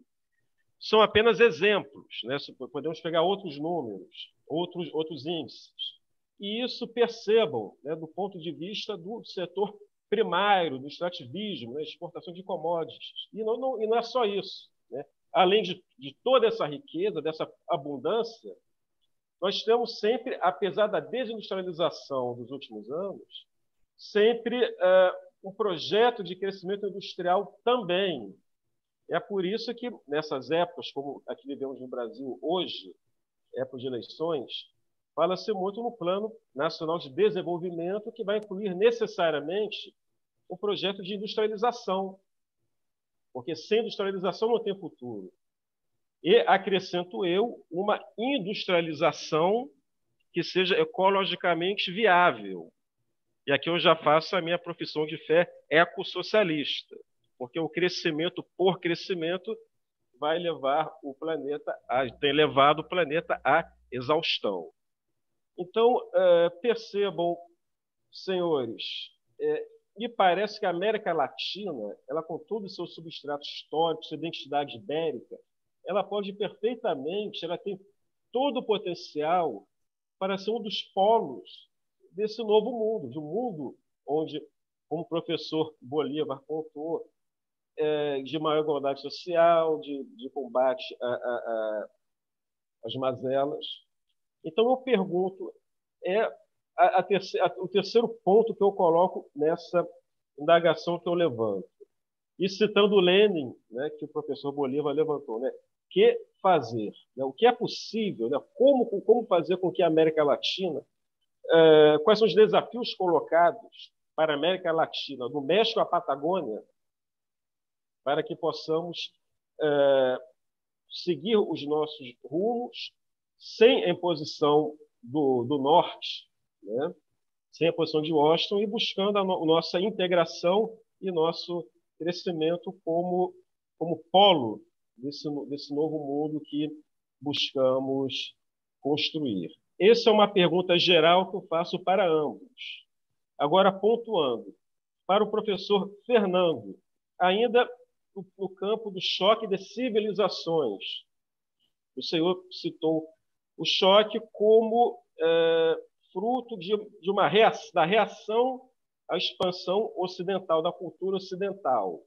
São apenas exemplos, né? Podemos pegar outros números, outros índices. E isso, percebam, né, do ponto de vista do setor primário, do extrativismo, né, exportação de commodities. E não é só isso, né? Além de toda essa riqueza, dessa abundância, nós temos sempre, apesar da desindustrialização dos últimos anos, sempre um projeto de crescimento industrial também. É por isso que, nessas épocas, como a que vivemos no Brasil hoje, épocas de eleições, fala-se muito no Plano Nacional de Desenvolvimento, que vai incluir necessariamente um projeto de industrialização, porque sem industrialização não tem futuro. E, acrescento eu, uma industrialização que seja ecologicamente viável. E aqui eu já faço a minha profissão de fé ecossocialista, porque o crescimento por crescimento vai levar o planeta tem levado o planeta à exaustão. Então, percebam, senhores, me parece que a América Latina, ela com todo o seu substrato histórico, sua identidade ibérica, ela pode perfeitamente, ela tem todo o potencial para ser um dos polos desse novo mundo, de um mundo onde, como o professor Bolívar contou, de maior igualdade social, de combate às mazelas. Então, eu pergunto, o terceiro ponto que eu coloco nessa indagação que eu levanto. E citando Lenin, né, que o professor Bolívar levantou, né, que fazer? Né, o que é possível? Né, como fazer com que a América Latina... quais são os desafios colocados para a América Latina, do México à Patagônia, para que possamos seguir os nossos rumos sem a imposição do norte, né? Sem a posição de Washington, e buscando a nossa integração e nosso crescimento como polo desse novo mundo que buscamos construir. Essa é uma pergunta geral que eu faço para ambos. Agora, pontuando, para o professor Fernando, ainda no campo do choque de civilizações, o senhor citou o choque como fruto da reação à expansão ocidental, da cultura ocidental.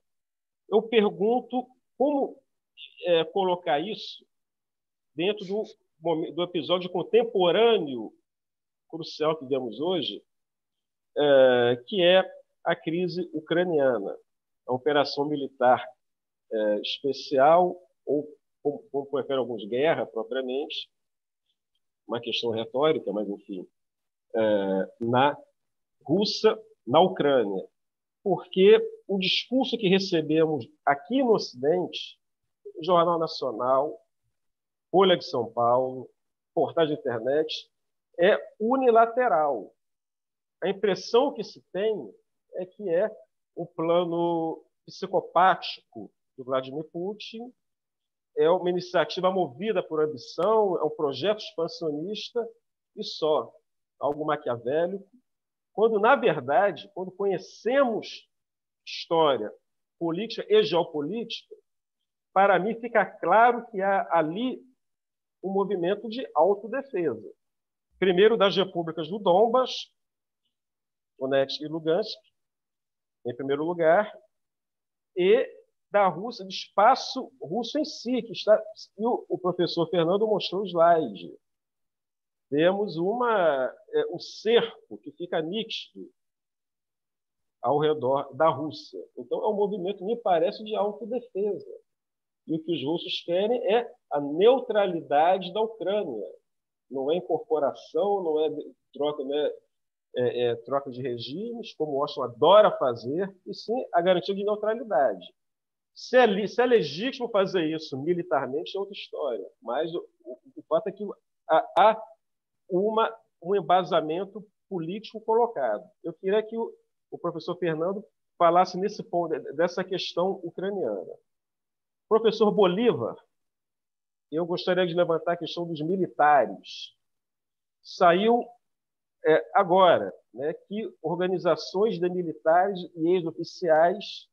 Eu pergunto como colocar isso dentro do episódio contemporâneo crucial que vemos hoje, que é a crise ucraniana, a operação militar especial, ou, como preferem alguns, guerra propriamente, uma questão retórica, mas enfim, na Rússia, na Ucrânia. Porque o discurso que recebemos aqui no Ocidente, Jornal Nacional, Folha de São Paulo, portais de internet, é unilateral. A impressão que se tem é que é um plano psicopático do Vladimir Putin, é uma iniciativa movida por ambição, é um projeto expansionista e só, algo maquiavélico, quando, na verdade, quando conhecemos história, política e geopolítica, para mim fica claro que há ali um movimento de autodefesa. Primeiro, das repúblicas do Donbas, Donetsk e Lugansk, em primeiro lugar, e da Rússia, do espaço russo em si, que está... E o professor Fernando mostrou o slide. Temos um cerco que fica nítido ao redor da Rússia. Então, é um movimento, me parece, de autodefesa. E o que os russos querem é a neutralidade da Ucrânia. Não é incorporação, não é troca, troca de regimes, como Washington adora fazer, e sim a garantia de neutralidade. Se é legítimo fazer isso militarmente, é outra história. Mas o fato é que há um embasamento político colocado. Eu queria que o o professor Fernando falasse nesse ponto, dessa questão ucraniana. Professor Bolívar, eu gostaria de levantar a questão dos militares. Saiu agora, né, que organizações de militares e ex-oficiais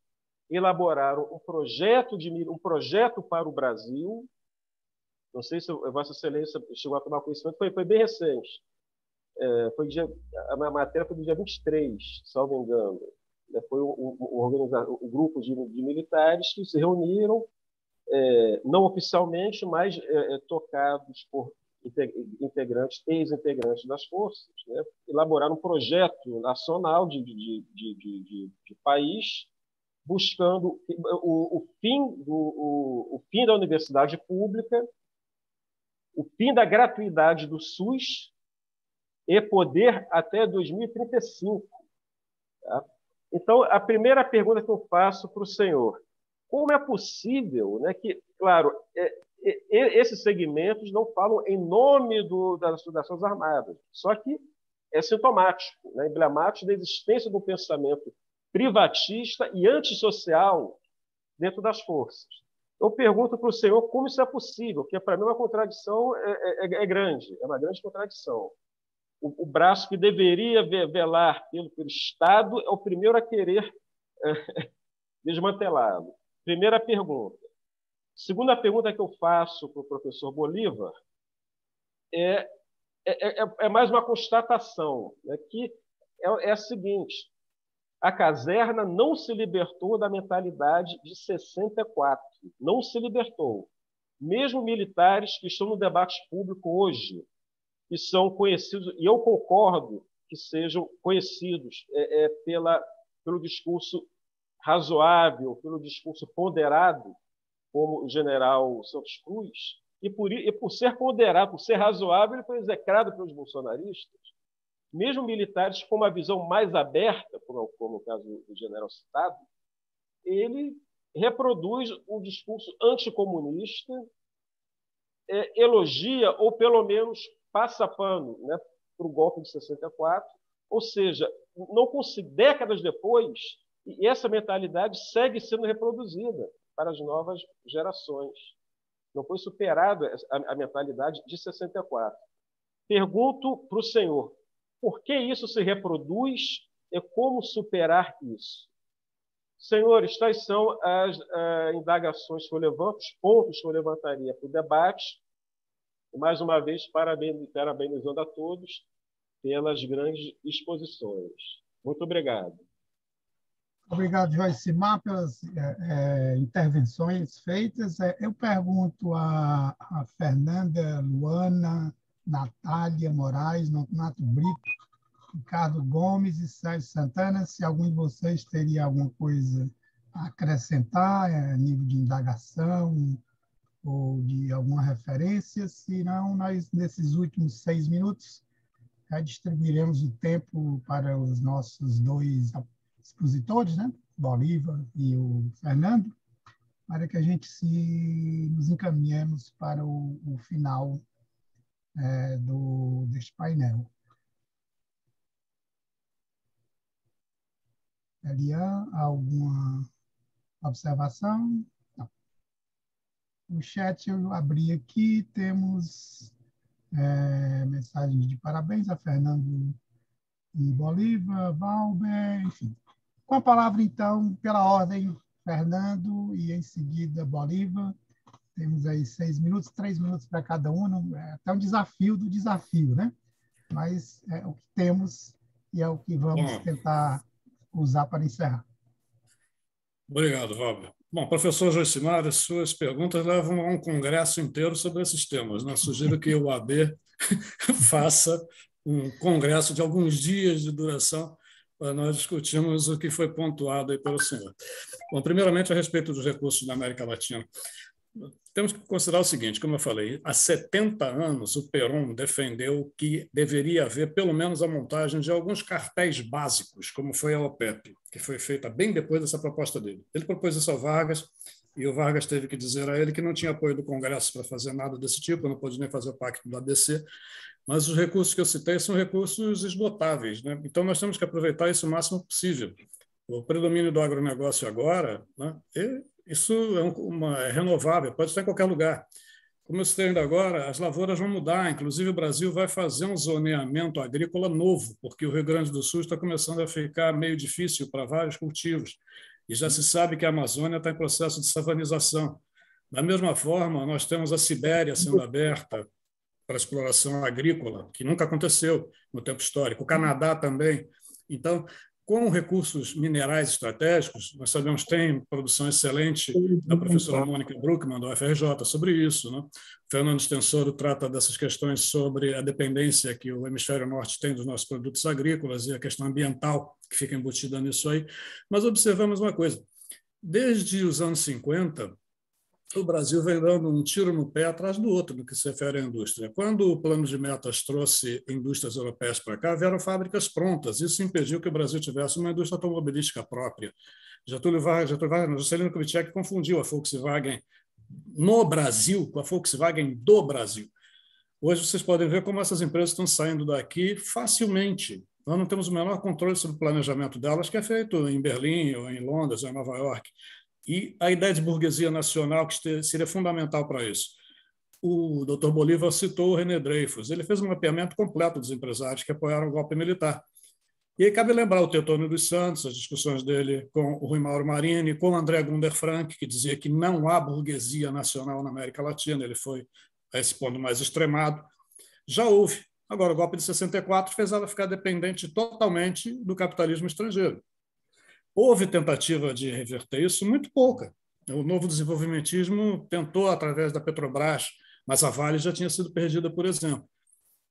elaboraram um projeto para o Brasil. Não sei se Vossa Excelência chegou a tomar conhecimento, foi bem recente. A matéria foi do dia 23, salvo engano. Foi o grupo de militares que se reuniram, não oficialmente, mas tocados por ex-integrantes das forças, né? Elaboraram um projeto nacional de país, buscando o fim da universidade pública, o fim da gratuidade do SUS e poder até 2035. Tá? Então, a primeira pergunta que eu faço para o senhor: como é possível, né, que, claro, esses segmentos não falam em nome das Forças Armadas, só que é sintomático, né, emblemático da existência do pensamento privatista e antissocial dentro das forças. Eu pergunto para o senhor como isso é possível, porque para mim uma contradição grande, é uma grande contradição. O braço que deveria velar pelo Estado é o primeiro a querer desmantelá-lo. Primeira pergunta. Segunda pergunta que eu faço para o professor Bolívar é mais uma constatação, né, que é a seguinte: a caserna não se libertou da mentalidade de 64, não se libertou. Mesmo militares que estão no debate público hoje, que são conhecidos, e eu concordo que sejam conhecidos pelo discurso razoável, pelo discurso ponderado, como o general Santos Cruz, e por ser ponderado, por ser razoável, ele foi execrado pelos bolsonaristas. Mesmo militares com uma visão mais aberta, como no caso do general citado, ele reproduz o discurso anticomunista, elogia, ou pelo menos passa pano, né, para o golpe de 64, ou seja, décadas depois, e essa mentalidade segue sendo reproduzida para as novas gerações. Não foi superada a mentalidade de 64. Pergunto para o senhor: por que isso se reproduz e como superar isso? Senhores, tais são as indagações que eu levanto, os pontos que eu levantaria para o debate. E, mais uma vez, parabenizando a todos pelas grandes exposições. Muito obrigado. Obrigado, Joicimar, pelas intervenções feitas. Eu pergunto a Fernanda, Luana, Natália Moraes, Nonato Brito, Ricardo Gomes e Sérgio Santana, se algum de vocês teria alguma coisa a acrescentar, a nível de indagação ou de alguma referência. Se não, nós, nesses últimos 6 minutos, distribuiremos o tempo para os nossos dois expositores, né? Bolívar e o Fernando, para que a gente nos encaminhemos para o final deste painel. Elian, alguma observação? Não. O chat eu abri aqui, temos mensagens de parabéns a Fernando e Bolívar, Valber, enfim. Com a palavra, então, pela ordem, Fernando e, em seguida, Bolívar. Temos aí 6 minutos, 3 minutos para cada um. É até um desafio do desafio, né? Mas é o que temos e é o que vamos tentar usar para encerrar. Obrigado, Valber. Bom, professor Joicimar, as suas perguntas levam a um congresso inteiro sobre esses temas, né? Sugiro que o AB faça um congresso de alguns dias de duração para nós discutirmos o que foi pontuado aí pelo senhor. Bom, primeiramente, a respeito dos recursos da América Latina. Temos que considerar o seguinte, como eu falei, há 70 anos o Perón defendeu que deveria haver pelo menos a montagem de alguns cartéis básicos, como foi a OPEP, que foi feita bem depois dessa proposta dele. Ele propôs isso a Vargas, e o Vargas teve que dizer a ele que não tinha apoio do Congresso para fazer nada desse tipo, não pôde nem fazer o pacto do ABC, mas os recursos que eu citei são recursos esgotáveis, né? Então, nós temos que aproveitar isso o máximo possível. O predomínio do agronegócio agora, né, isso é renovável, pode estar em qualquer lugar. Como eu citei ainda agora, as lavouras vão mudar, inclusive o Brasil vai fazer um zoneamento agrícola novo, porque o Rio Grande do Sul está começando a ficar meio difícil para vários cultivos, e já se sabe que a Amazônia está em processo de savanização. Da mesma forma, nós temos a Sibéria sendo aberta para exploração agrícola, que nunca aconteceu no tempo histórico, o Canadá também. Então, com recursos minerais estratégicos, nós sabemos que tem produção excelente da professora Mônica Bruckmann, da UFRJ, sobre isso, né? O Fernando Stensoro trata dessas questões sobre a dependência que o hemisfério norte tem dos nossos produtos agrícolas e a questão ambiental que fica embutida nisso aí. Mas observamos uma coisa, desde os anos 50, o Brasil vem dando um tiro no pé atrás do outro no que se refere à indústria. Quando o Plano de Metas trouxe indústrias europeias para cá, vieram fábricas prontas. Isso impediu que o Brasil tivesse uma indústria automobilística própria. Getúlio Vargas, Juscelino Kubitschek confundiu a Volkswagen no Brasil com a Volkswagen do Brasil. Hoje vocês podem ver como essas empresas estão saindo daqui facilmente. Nós não temos o menor controle sobre o planejamento delas, que é feito em Berlim, ou em Londres, ou em Nova York. E a ideia de burguesia nacional que seria fundamental para isso. O Dr. Bolívar citou o René Dreyfus. Ele fez um mapeamento completo dos empresários que apoiaram o golpe militar. E aí cabe lembrar o Teotônio dos Santos, as discussões dele com o Rui Mauro Marini, com o André Gunder Frank, que dizia que não há burguesia nacional na América Latina. Ele foi a esse ponto mais extremado. Já houve. Agora, o golpe de 64 fez ela ficar dependente totalmente do capitalismo estrangeiro. Houve tentativa de reverter isso, muito pouca. O novo desenvolvimentismo tentou através da Petrobras, mas a Vale já tinha sido perdida, por exemplo.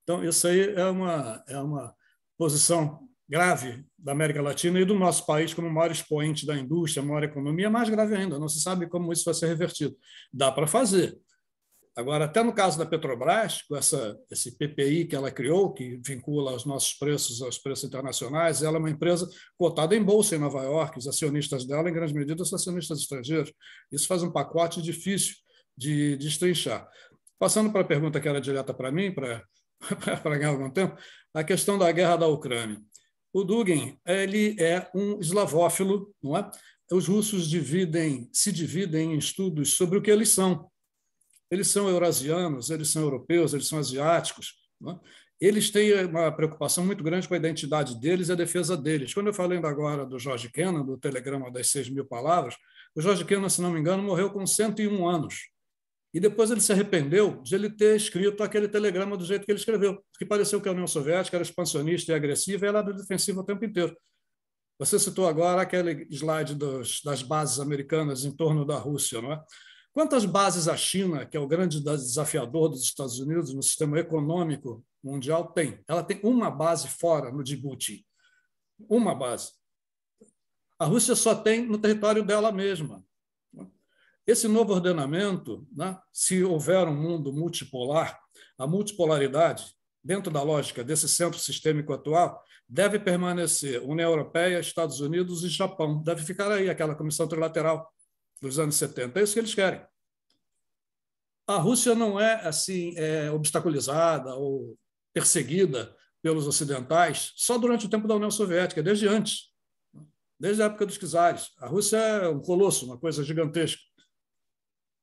Então, isso aí é uma posição grave da América Latina e do nosso país como maior expoente da indústria, maior economia, mais grave ainda. Não se sabe como isso vai ser revertido. Dá para fazer. Agora, até no caso da Petrobras, com esse PPI que ela criou, que vincula os nossos preços aos preços internacionais, ela é uma empresa cotada em bolsa em Nova York, os acionistas dela, em grande medida, são acionistas estrangeiros. Isso faz um pacote difícil de destrinchar. Passando para a pergunta que era direta para mim, para ganhar algum tempo, a questão da guerra da Ucrânia. O Dugin, ele é um eslavófilo, não é? Os russos se dividem em estudos sobre o que eles são. Eles são eurasianos, eles são europeus, eles são asiáticos. Não é? Eles têm uma preocupação muito grande com a identidade deles e a defesa deles. Quando eu falei ainda agora do George Kennan, do telegrama das 6.000 palavras, o George Kennan, se não me engano, morreu com 101 anos. E depois ele se arrependeu de ele ter escrito aquele telegrama do jeito que ele escreveu, porque pareceu que a União Soviética era expansionista e agressiva e ela era defensiva o tempo inteiro. Você citou agora aquele slide das bases americanas em torno da Rússia, não é? Quantas bases a China, que é o grande desafiador dos Estados Unidos no sistema econômico mundial, tem? Ela tem uma base fora, no Djibouti. Uma base. A Rússia só tem no território dela mesma. Esse novo ordenamento, né, se houver um mundo multipolar, a multipolaridade, dentro da lógica desse centro sistêmico atual, deve permanecer União Europeia, Estados Unidos e Japão. Deve ficar aí aquela comissão trilateral dos anos 70. É isso que eles querem. A Rússia não é assim obstaculizada ou perseguida pelos ocidentais só durante o tempo da União Soviética, desde antes, desde a época dos czares. A Rússia é um colosso, uma coisa gigantesca.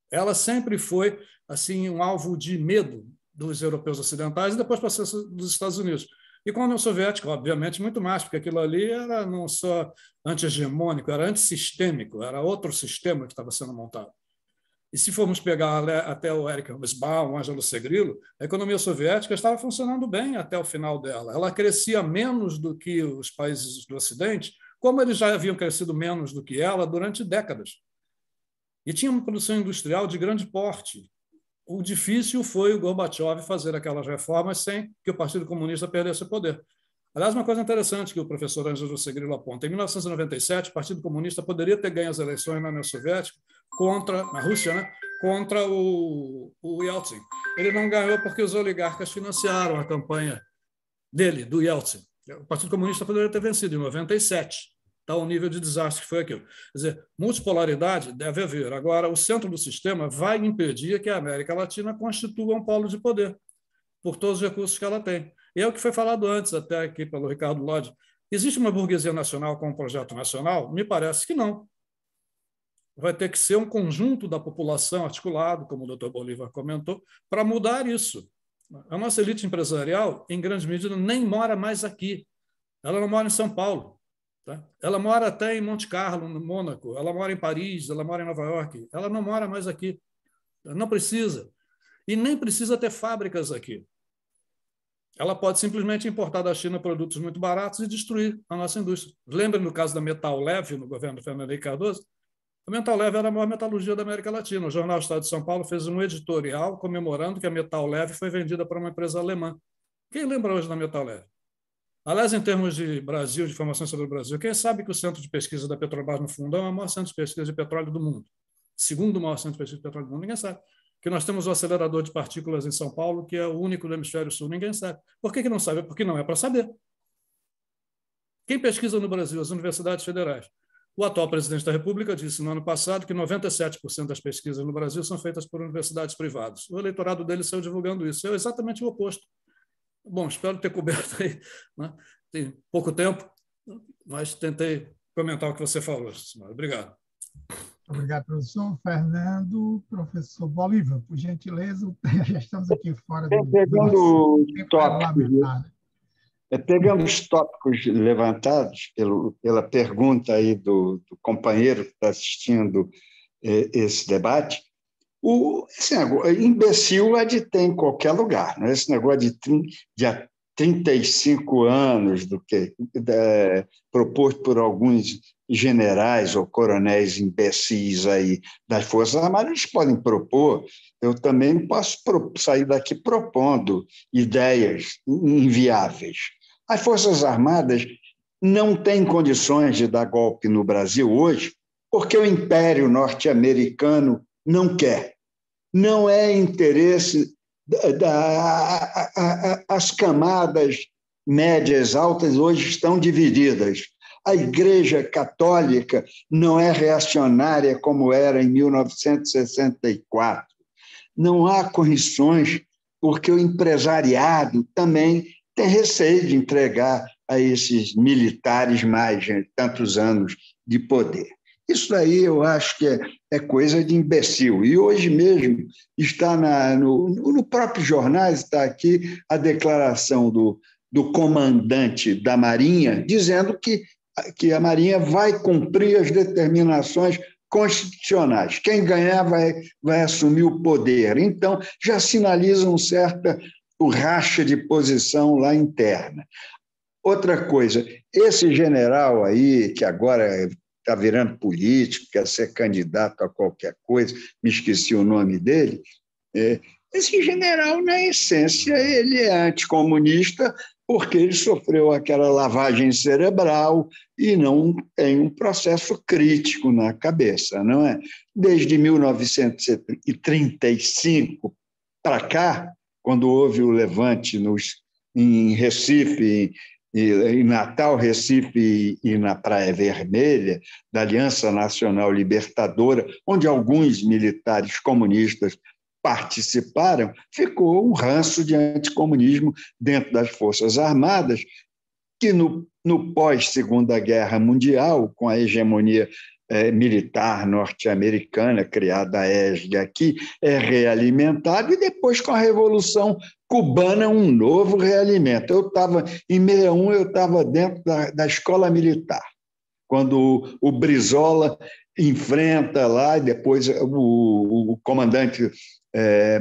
Ela sempre foi assim um alvo de medo dos europeus ocidentais e depois passou dos Estados Unidos. E com a União Soviética, obviamente, muito mais, porque aquilo ali era não só anti-hegemônico, era antissistêmico, era outro sistema que estava sendo montado. E se formos pegar até o Eric Hobsbawm, o Ângelo Segrilo, a economia soviética estava funcionando bem até o final dela. Ela crescia menos do que os países do Ocidente, como eles já haviam crescido menos do que ela durante décadas. E tinha uma produção industrial de grande porte. O difícil foi o Gorbachev fazer aquelas reformas sem que o Partido Comunista perdesse o poder. Aliás, uma coisa interessante que o professor Ângelo Segrilo aponta. Em 1997, o Partido Comunista poderia ter ganho as eleições na União Soviética, na Rússia, né, contra o Yeltsin. Ele não ganhou porque os oligarcas financiaram a campanha dele, do Yeltsin. O Partido Comunista poderia ter vencido em 97. tal nível de desastre que foi aquilo. Quer dizer, multipolaridade deve haver. Agora, o centro do sistema vai impedir que a América Latina constitua um polo de poder, por todos os recursos que ela tem. E é o que foi falado antes, até aqui pelo Ricardo Lodge. Existe uma burguesia nacional com um projeto nacional? Me parece que não. Vai ter que ser um conjunto da população articulado, como o Dr. Bolívar comentou, para mudar isso. A nossa elite empresarial, em grande medida, nem mora mais aqui. Ela não mora em São Paulo. Tá? Ela mora até em Monte Carlo, no Mônaco. Ela mora em Paris, ela mora em Nova York. Ela não mora mais aqui. Não precisa. E nem precisa ter fábricas aqui. Ela pode simplesmente importar da China produtos muito baratos e destruir a nossa indústria. Lembrem do caso da Metal Leve, no governo Fernando Henrique Cardoso? A Metal Leve era a maior metalurgia da América Latina. O Jornal Estado de São Paulo fez um editorial comemorando que a Metal Leve foi vendida para uma empresa alemã. Quem lembra hoje da Metal Leve? Aliás, em termos de Brasil, de informações sobre o Brasil, quem sabe que o centro de pesquisa da Petrobras no Fundão é o maior centro de pesquisa de petróleo do mundo? Segundo maior centro de pesquisa de petróleo do mundo, ninguém sabe. Que nós temos o acelerador de partículas em São Paulo, que é o único do hemisfério sul, ninguém sabe. Por que não sabe? Porque não é para saber. Quem pesquisa no Brasil? As universidades federais. O atual presidente da República disse no ano passado que 97% das pesquisas no Brasil são feitas por universidades privadas. O eleitorado dele saiu divulgando isso. É exatamente o oposto. Bom, espero ter coberto aí, né? Tem pouco tempo, mas tentei comentar o que você falou, senhora. Obrigado. Obrigado, professor Fernando. Professor Bolívar, por gentileza, já estamos aqui fora do Pegando tempo parlamentar, né? Pegando os tópicos levantados pela pergunta aí do companheiro que está assistindo esse debate, esse negócio, imbecil é de ter em qualquer lugar, né? Esse negócio de 35 anos do que proposto por alguns generais ou coronéis imbecis aí das Forças Armadas, eles podem propor, eu também posso sair daqui propondo ideias inviáveis. As Forças Armadas não têm condições de dar golpe no Brasil hoje porque o Império norte-americano não quer. Não é interesse as camadas médias altas hoje estão divididas. A Igreja Católica não é reacionária como era em 1964. Não há condições, porque o empresariado também tem receio de entregar a esses militares mais tantos anos de poder. Isso aí eu acho que é coisa de imbecil. E hoje mesmo está no próprio jornal, está aqui a declaração do comandante da Marinha, dizendo que a Marinha vai cumprir as determinações constitucionais. Quem ganhar vai assumir o poder. Então, já sinaliza o racha de posição lá interna. Outra coisa, esse general aí, que agora está virando político, quer ser candidato a qualquer coisa, me esqueci o nome dele, esse general, na essência, ele é anticomunista porque ele sofreu aquela lavagem cerebral e não tem um processo crítico na cabeça, não é? Desde 1935 para cá, quando houve o levante em Recife, em Natal, Recife e na Praia Vermelha, da Aliança Nacional Libertadora, onde alguns militares comunistas participaram, ficou um ranço de anticomunismo dentro das Forças Armadas, que no pós-Segunda Guerra Mundial, com a hegemonia militar norte-americana, criada a ESG aqui, é realimentado, e depois, com a Revolução Cubana, um novo realimento. Em 1961, eu estava dentro da escola militar, quando o Brizola enfrenta lá, e depois o comandante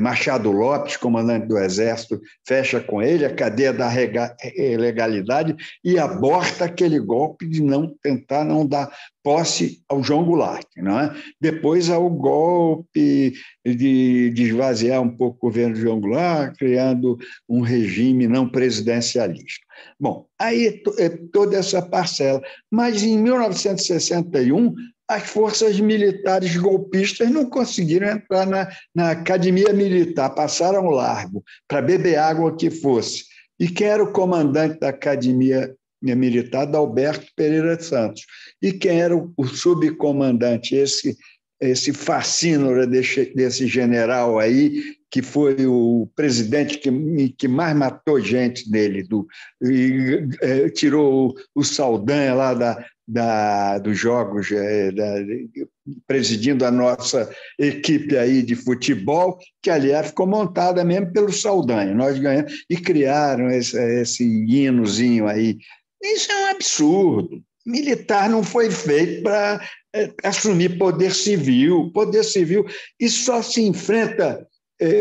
Machado Lopes, comandante do Exército, fecha com ele a cadeia da legalidade e aborta aquele golpe de tentar não dar posse ao João Goulart, não é? Depois há o golpe de esvaziar um pouco o governo de João Goulart, criando um regime não presidencialista. Bom, aí é toda essa parcela. Mas em 1961, as forças militares golpistas não conseguiram entrar na academia militar, passaram largo para beber água que fosse. E quem era o comandante da academia militar Adalberto Pereira Santos. E quem era o subcomandante, esse fascínora desse general aí, que foi o presidente que mais matou gente dele, tirou o Saldanha lá dos Jogos, presidindo a nossa equipe aí de futebol, que, aliás, ficou montada mesmo pelo Saldanha. Nós ganhamos e criaram esse hinozinho aí. Isso é um absurdo. Militar não foi feito para assumir poder civil. Poder civil, isso só se enfrenta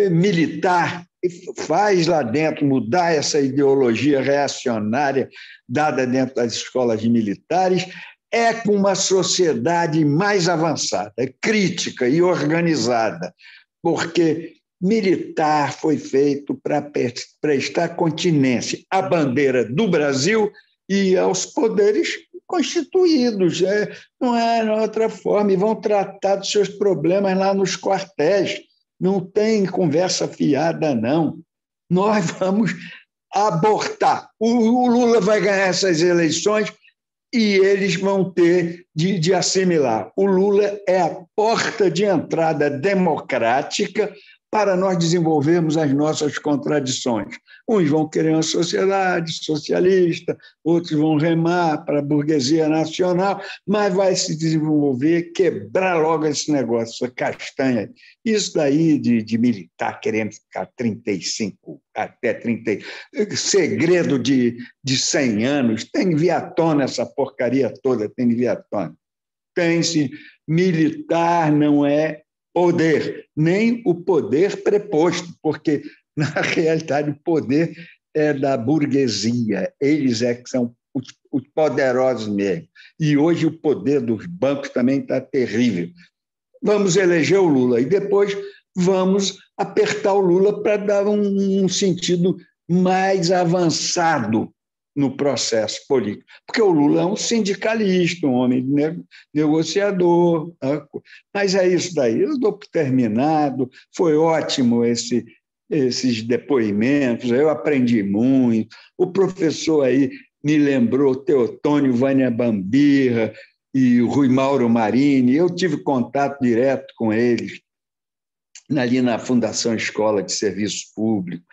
militar, faz lá dentro mudar essa ideologia reacionária dada dentro das escolas militares, com uma sociedade mais avançada, crítica e organizada, porque militar foi feito para prestar continência à bandeira do Brasil e aos poderes constituídos, não é outra forma, e vão tratar dos seus problemas lá nos quartéis. Não tem conversa fiada, não. Nós vamos abortar. O Lula vai ganhar essas eleições e eles vão ter de assimilar. O Lula é a porta de entrada democrática para nós desenvolvermos as nossas contradições. Uns vão querer uma sociedade socialista, outros vão remar para a burguesia nacional, mas vai se desenvolver, quebrar logo esse negócio, essa castanha. Isso daí de militar querendo ficar 35 até 30, segredo de 100 anos, tem que vir à tona essa porcaria toda, tem que vir à tona. Tem-se, militar não é poder, nem o poder preposto, porque, na realidade, o poder é da burguesia, eles que são os poderosos mesmo. E hoje o poder dos bancos também está terrível. Vamos eleger o Lula e depois vamos apertar o Lula para dar um sentido mais avançado no processo político, porque o Lula é um sindicalista, um homem negociador, mas é isso daí. Eu dou por terminado, foi ótimo esses depoimentos, eu aprendi muito, o professor aí me lembrou Teotônio Vânia Bambirra e o Rui Mauro Marini, eu tive contato direto com eles, ali na Fundação Escola de Serviço Público,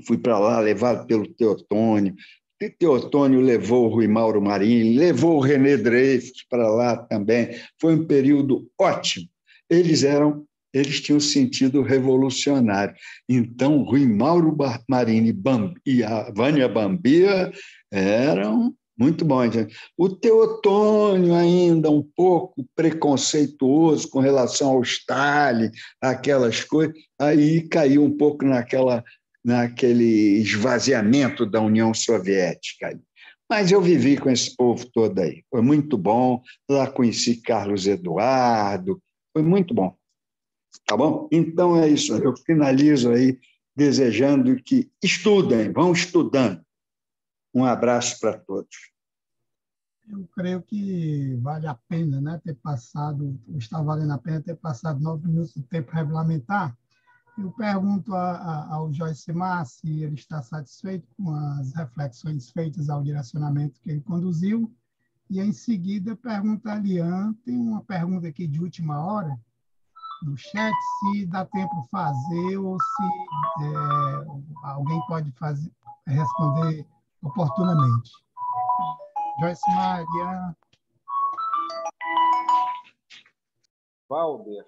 fui para lá, levado pelo Teotônio, Teotônio levou o Rui Mauro Marini, levou o René Dreyfus para lá também. Foi um período ótimo. Eles tinham sentido revolucionário. Então, Rui Mauro Marini e a Vânia Bambia eram muito bons. O Teotônio, ainda um pouco preconceituoso com relação ao Stalin, aquelas coisas, aí caiu um pouco naquele esvaziamento da União Soviética. Mas eu vivi com esse povo todo aí. Foi muito bom. Lá conheci Carlos Eduardo. Foi muito bom. Tá bom? Então é isso. Eu finalizo aí desejando que estudem, vão estudando. Um abraço para todos. Eu creio que vale a pena, né, está valendo a pena ter passado 9 minutos do tempo regulamentar. Eu pergunto ao Joycimar se ele está satisfeito com as reflexões feitas ao direcionamento que ele conduziu, e, em seguida, pergunto a Lian, tem uma pergunta aqui de última hora, no chat, se dá tempo fazer ou se alguém pode responder oportunamente. Joycimar, Lian. Valber,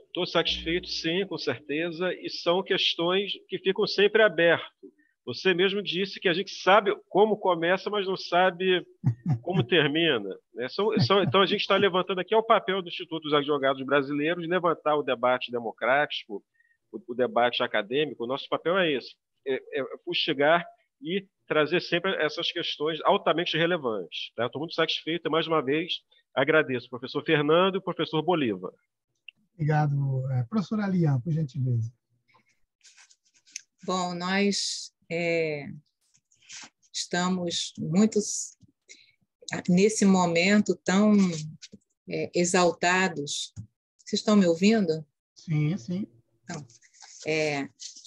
estou satisfeito, sim, com certeza, e são questões que ficam sempre abertas. Você mesmo disse que a gente sabe como começa, mas não sabe como termina. Né? Então, a gente está levantando aqui, é o papel do Instituto dos Advogados Brasileiros, levantar o debate democrático, o debate acadêmico. O nosso papel é esse, fustigar e trazer sempre essas questões altamente relevantes. Tá? Estou muito satisfeito, e, mais uma vez, agradeço ao professor Fernando e ao professor Bolívar. Obrigado. Professora Lian, por gentileza. Bom, nós estamos muito, nesse momento tão exaltados. Vocês estão me ouvindo? Sim, sim. Então,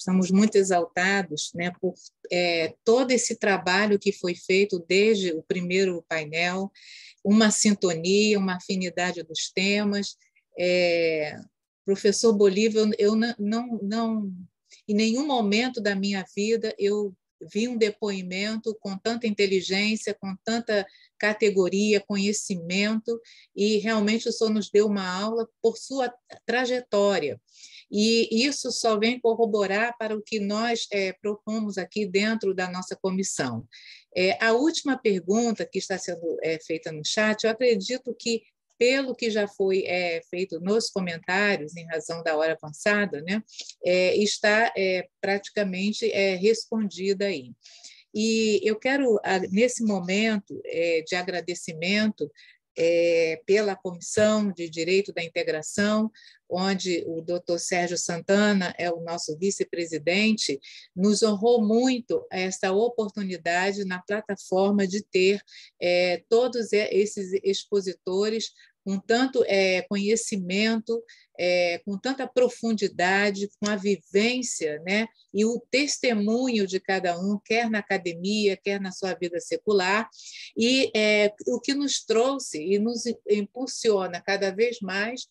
estamos muito exaltados, né, por todo esse trabalho que foi feito desde o primeiro painel, uma sintonia, uma afinidade dos temas. Professor Bolívar, eu não, em nenhum momento da minha vida eu vi um depoimento com tanta inteligência, com tanta categoria, conhecimento, e realmente o senhor nos deu uma aula por sua trajetória. E isso só vem corroborar para o que nós propomos aqui dentro da nossa comissão. A última pergunta que está sendo feita no chat, eu acredito que, pelo que já foi feito nos comentários, em razão da hora avançada, né, está praticamente respondida aí. E eu quero, nesse momento de agradecimento pela Comissão de Direito da Integração, onde o doutor Sérgio Santana é o nosso vice-presidente, nos honrou muito essa oportunidade na plataforma de ter todos esses expositores com tanto conhecimento, com tanta profundidade, com a vivência, né, e o testemunho de cada um, quer na academia, quer na sua vida secular, e o que nos trouxe e nos impulsiona cada vez mais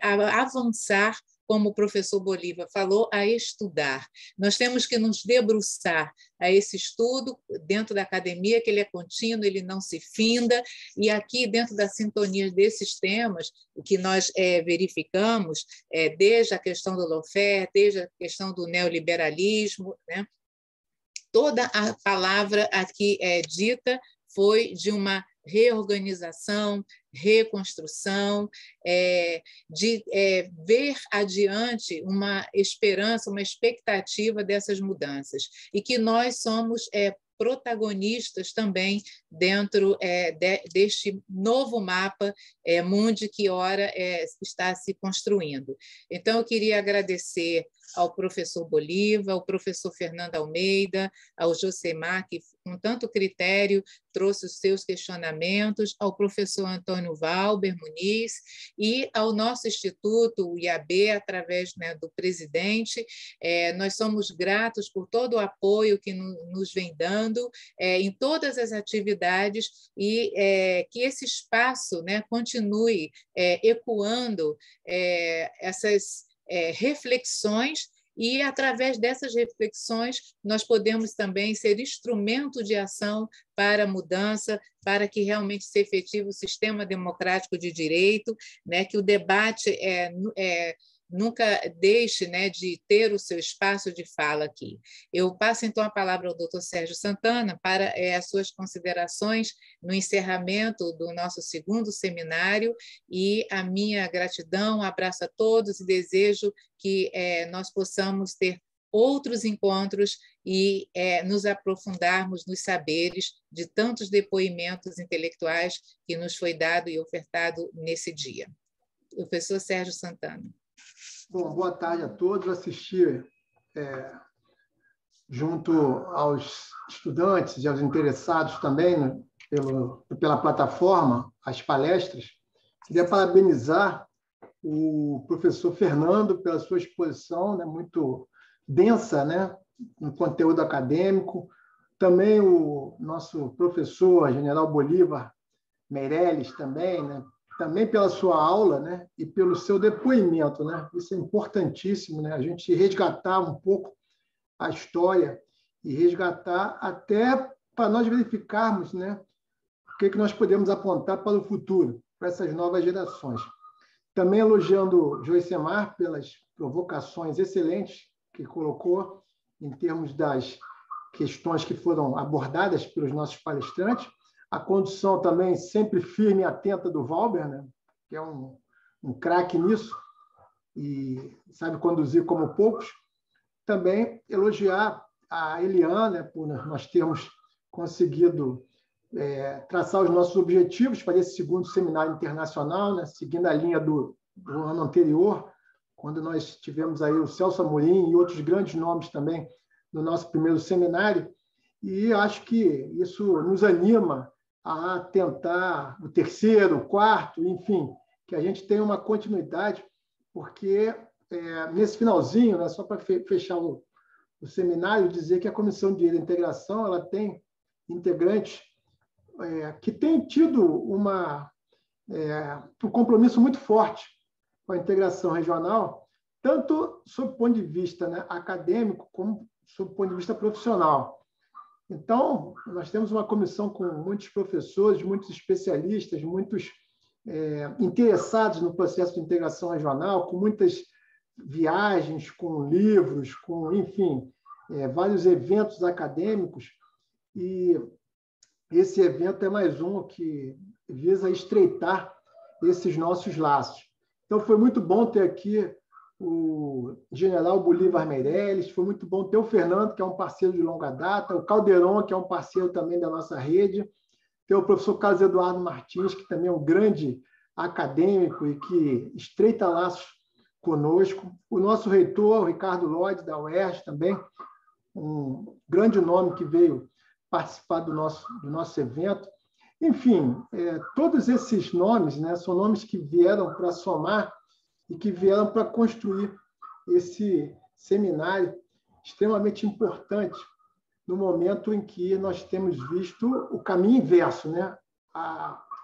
a avançar, como o professor Bolívar falou, a estudar. Nós temos que nos debruçar a esse estudo dentro da academia, que ele é contínuo, ele não se finda, e aqui, dentro da sintonia desses temas, o que nós verificamos, desde a questão do lawfare, desde a questão do neoliberalismo, né? Toda a palavra aqui dita foi de uma reorganização, reconstrução, de ver adiante uma esperança, uma expectativa dessas mudanças, e que nós somos protagonistas também dentro deste novo mapa mundi que ora está se construindo. Então, eu queria agradecer ao professor Bolívar, ao professor Fernando Almeida, ao Josemar, que com tanto critério trouxe os seus questionamentos, ao professor Antônio Valber Muniz e ao nosso instituto, o IAB, através, né, do presidente. Nós somos gratos por todo o apoio que nos vem dando em todas as atividades, e que esse espaço, né, continue ecoando essas reflexões, e, através dessas reflexões, nós podemos também ser instrumento de ação para a mudança, para que realmente se efetive o sistema democrático de direito, né, que o debate nunca deixe, né, de ter o seu espaço de fala aqui. Eu passo, então, a palavra ao doutor Sérgio Santana para as suas considerações no encerramento do nosso segundo seminário, e a minha gratidão, abraço a todos e desejo que nós possamos ter outros encontros e nos aprofundarmos nos saberes de tantos depoimentos intelectuais que nos foi dado e ofertado nesse dia. O professor Sérgio Santana. Bom, boa tarde a todos. Assisti junto aos estudantes e aos interessados também, né, pela plataforma, as palestras. Queria parabenizar o professor Fernando pela sua exposição, né, muito densa, né, no conteúdo acadêmico. Também o nosso professor, general Bolívar Meirelles, também, né, também pela sua aula, né, e pelo seu depoimento, né? Isso é importantíssimo, né? A gente resgatar um pouco a história e resgatar até para nós verificarmos, né, o que nós podemos apontar para o futuro, para essas novas gerações. Também elogiando o Josemar pelas provocações excelentes que colocou em termos das questões que foram abordadas pelos nossos palestrantes. A condução também sempre firme e atenta do Valber, né? Que é um craque nisso e sabe conduzir como poucos. Também elogiar a Eliane, né, por nós termos conseguido traçar os nossos objetivos para esse segundo seminário internacional, né, seguindo a linha do ano anterior, quando nós tivemos aí o Celso Amorim e outros grandes nomes também no nosso primeiro seminário. E acho que isso nos anima a tentar o terceiro, o quarto, enfim, que a gente tenha uma continuidade, porque nesse finalzinho, né, só para fechar o seminário, dizer que a Comissão de Direito e Integração ela tem integrantes que têm tido um compromisso muito forte com a integração regional, tanto sob o ponto de vista, né, acadêmico, como sob o ponto de vista profissional. Então, nós temos uma comissão com muitos professores, muitos especialistas, muitos interessados no processo de integração regional, com muitas viagens, com livros, com, enfim, vários eventos acadêmicos. E esse evento é mais um que visa estreitar esses nossos laços. Então, foi muito bom ter aqui o general Bolívar Meirelles, foi muito bom ter o Fernando, que é um parceiro de longa data, o Calderon, que é um parceiro também da nossa rede, ter o professor Carlos Eduardo Martins, que também é um grande acadêmico e que estreita laços conosco, o nosso reitor, o Ricardo Lloyd, da UERJ, também, um grande nome que veio participar do nosso evento. Enfim, todos esses nomes, né, são nomes que vieram para somar e que vieram para construir esse seminário extremamente importante no momento em que nós temos visto o caminho inverso, né?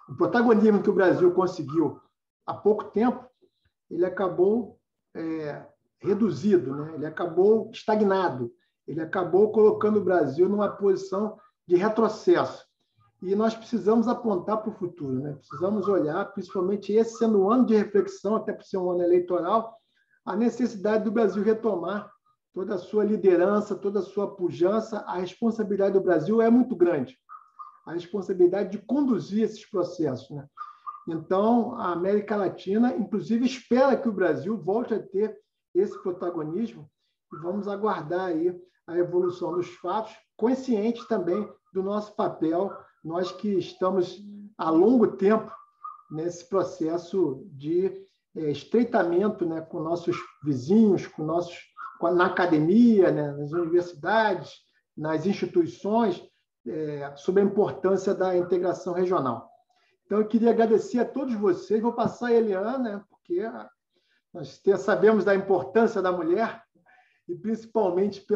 O protagonismo que o Brasil conseguiu há pouco tempo, ele acabou reduzido, né? Ele acabou estagnado, ele acabou colocando o Brasil numa posição de retrocesso. E nós precisamos apontar para o futuro, né? Precisamos olhar, principalmente esse sendo um ano de reflexão, até por ser um ano eleitoral, a necessidade do Brasil retomar toda a sua liderança, toda a sua pujança. A responsabilidade do Brasil é muito grande, a responsabilidade de conduzir esses processos, né? Então, a América Latina, inclusive, espera que o Brasil volte a ter esse protagonismo e vamos aguardar aí a evolução dos fatos, conscientes também do nosso papel, nós que estamos há longo tempo nesse processo de estreitamento, né, com nossos vizinhos, na academia, né, nas universidades, nas instituições, sobre a importância da integração regional. Então, eu queria agradecer a todos vocês. Vou passar a Eliana, né, porque nós sabemos da importância da mulher e principalmente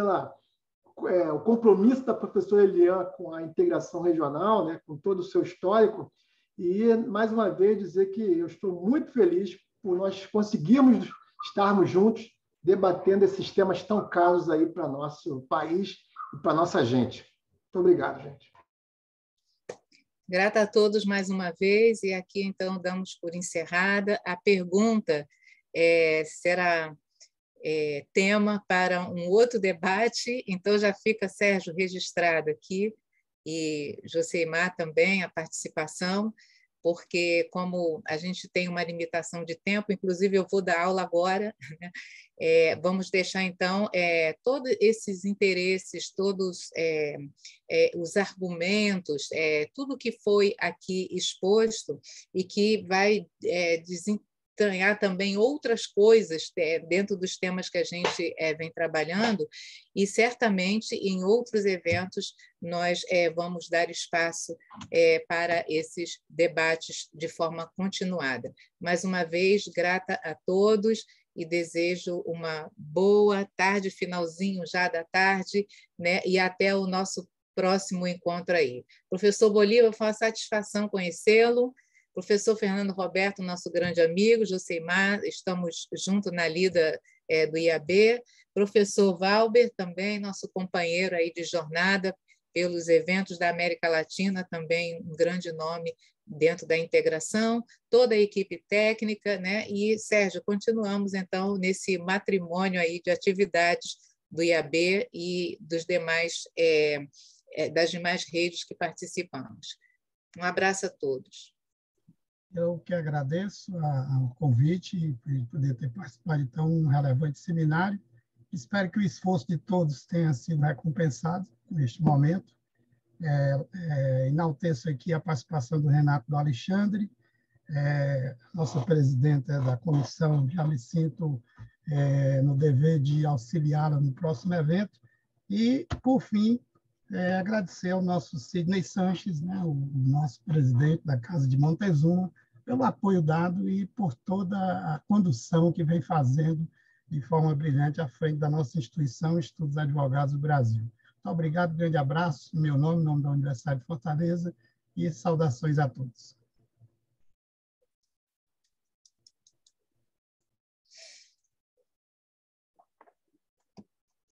o compromisso da professora Eliane com a integração regional, né, com todo o seu histórico. E, mais uma vez, dizer que eu estou muito feliz por nós conseguirmos estarmos juntos debatendo esses temas tão caros aí para nosso país e para nossa gente. Muito obrigado, gente. Grata a todos mais uma vez, e aqui, então, damos por encerrada. A pergunta será tema para um outro debate, então já fica, Sérgio, registrado aqui, e Joseimar também, a participação, porque como a gente tem uma limitação de tempo, inclusive eu vou dar aula agora, né? Vamos deixar, então, todos esses interesses, todos os argumentos, tudo que foi aqui exposto e que vai desentrañar também outras coisas dentro dos temas que a gente vem trabalhando, e certamente em outros eventos nós vamos dar espaço para esses debates de forma continuada. Mais uma vez, grata a todos e desejo uma boa tarde, finalzinho já da tarde, né? E até o nosso próximo encontro aí. Professor Bolívar, foi uma satisfação conhecê-lo. Professor Fernando Roberto, nosso grande amigo, Joseimar, estamos juntos na lida do IAB. Professor Valber, também nosso companheiro aí de jornada pelos eventos da América Latina, também um grande nome dentro da integração, toda a equipe técnica, né? E, Sérgio, continuamos, então, nesse matrimônio aí de atividades do IAB e das demais redes que participamos. Um abraço a todos. Eu que agradeço o convite e poder ter participado de tão relevante seminário. Espero que o esforço de todos tenha sido recompensado neste momento. Enalteço aqui a participação do Renato do Alexandre, nossa presidenta da comissão. Já me sinto no dever de auxiliá-la no próximo evento. E, por fim, agradecer ao nosso Sidney Sanches, né, o nosso presidente da Casa de Montezuma, pelo apoio dado e por toda a condução que vem fazendo de forma brilhante à frente da nossa instituição, Instituto dos Advogados do Brasil. Muito obrigado, grande abraço, meu nome, em nome da Universidade de Fortaleza, e saudações a todos.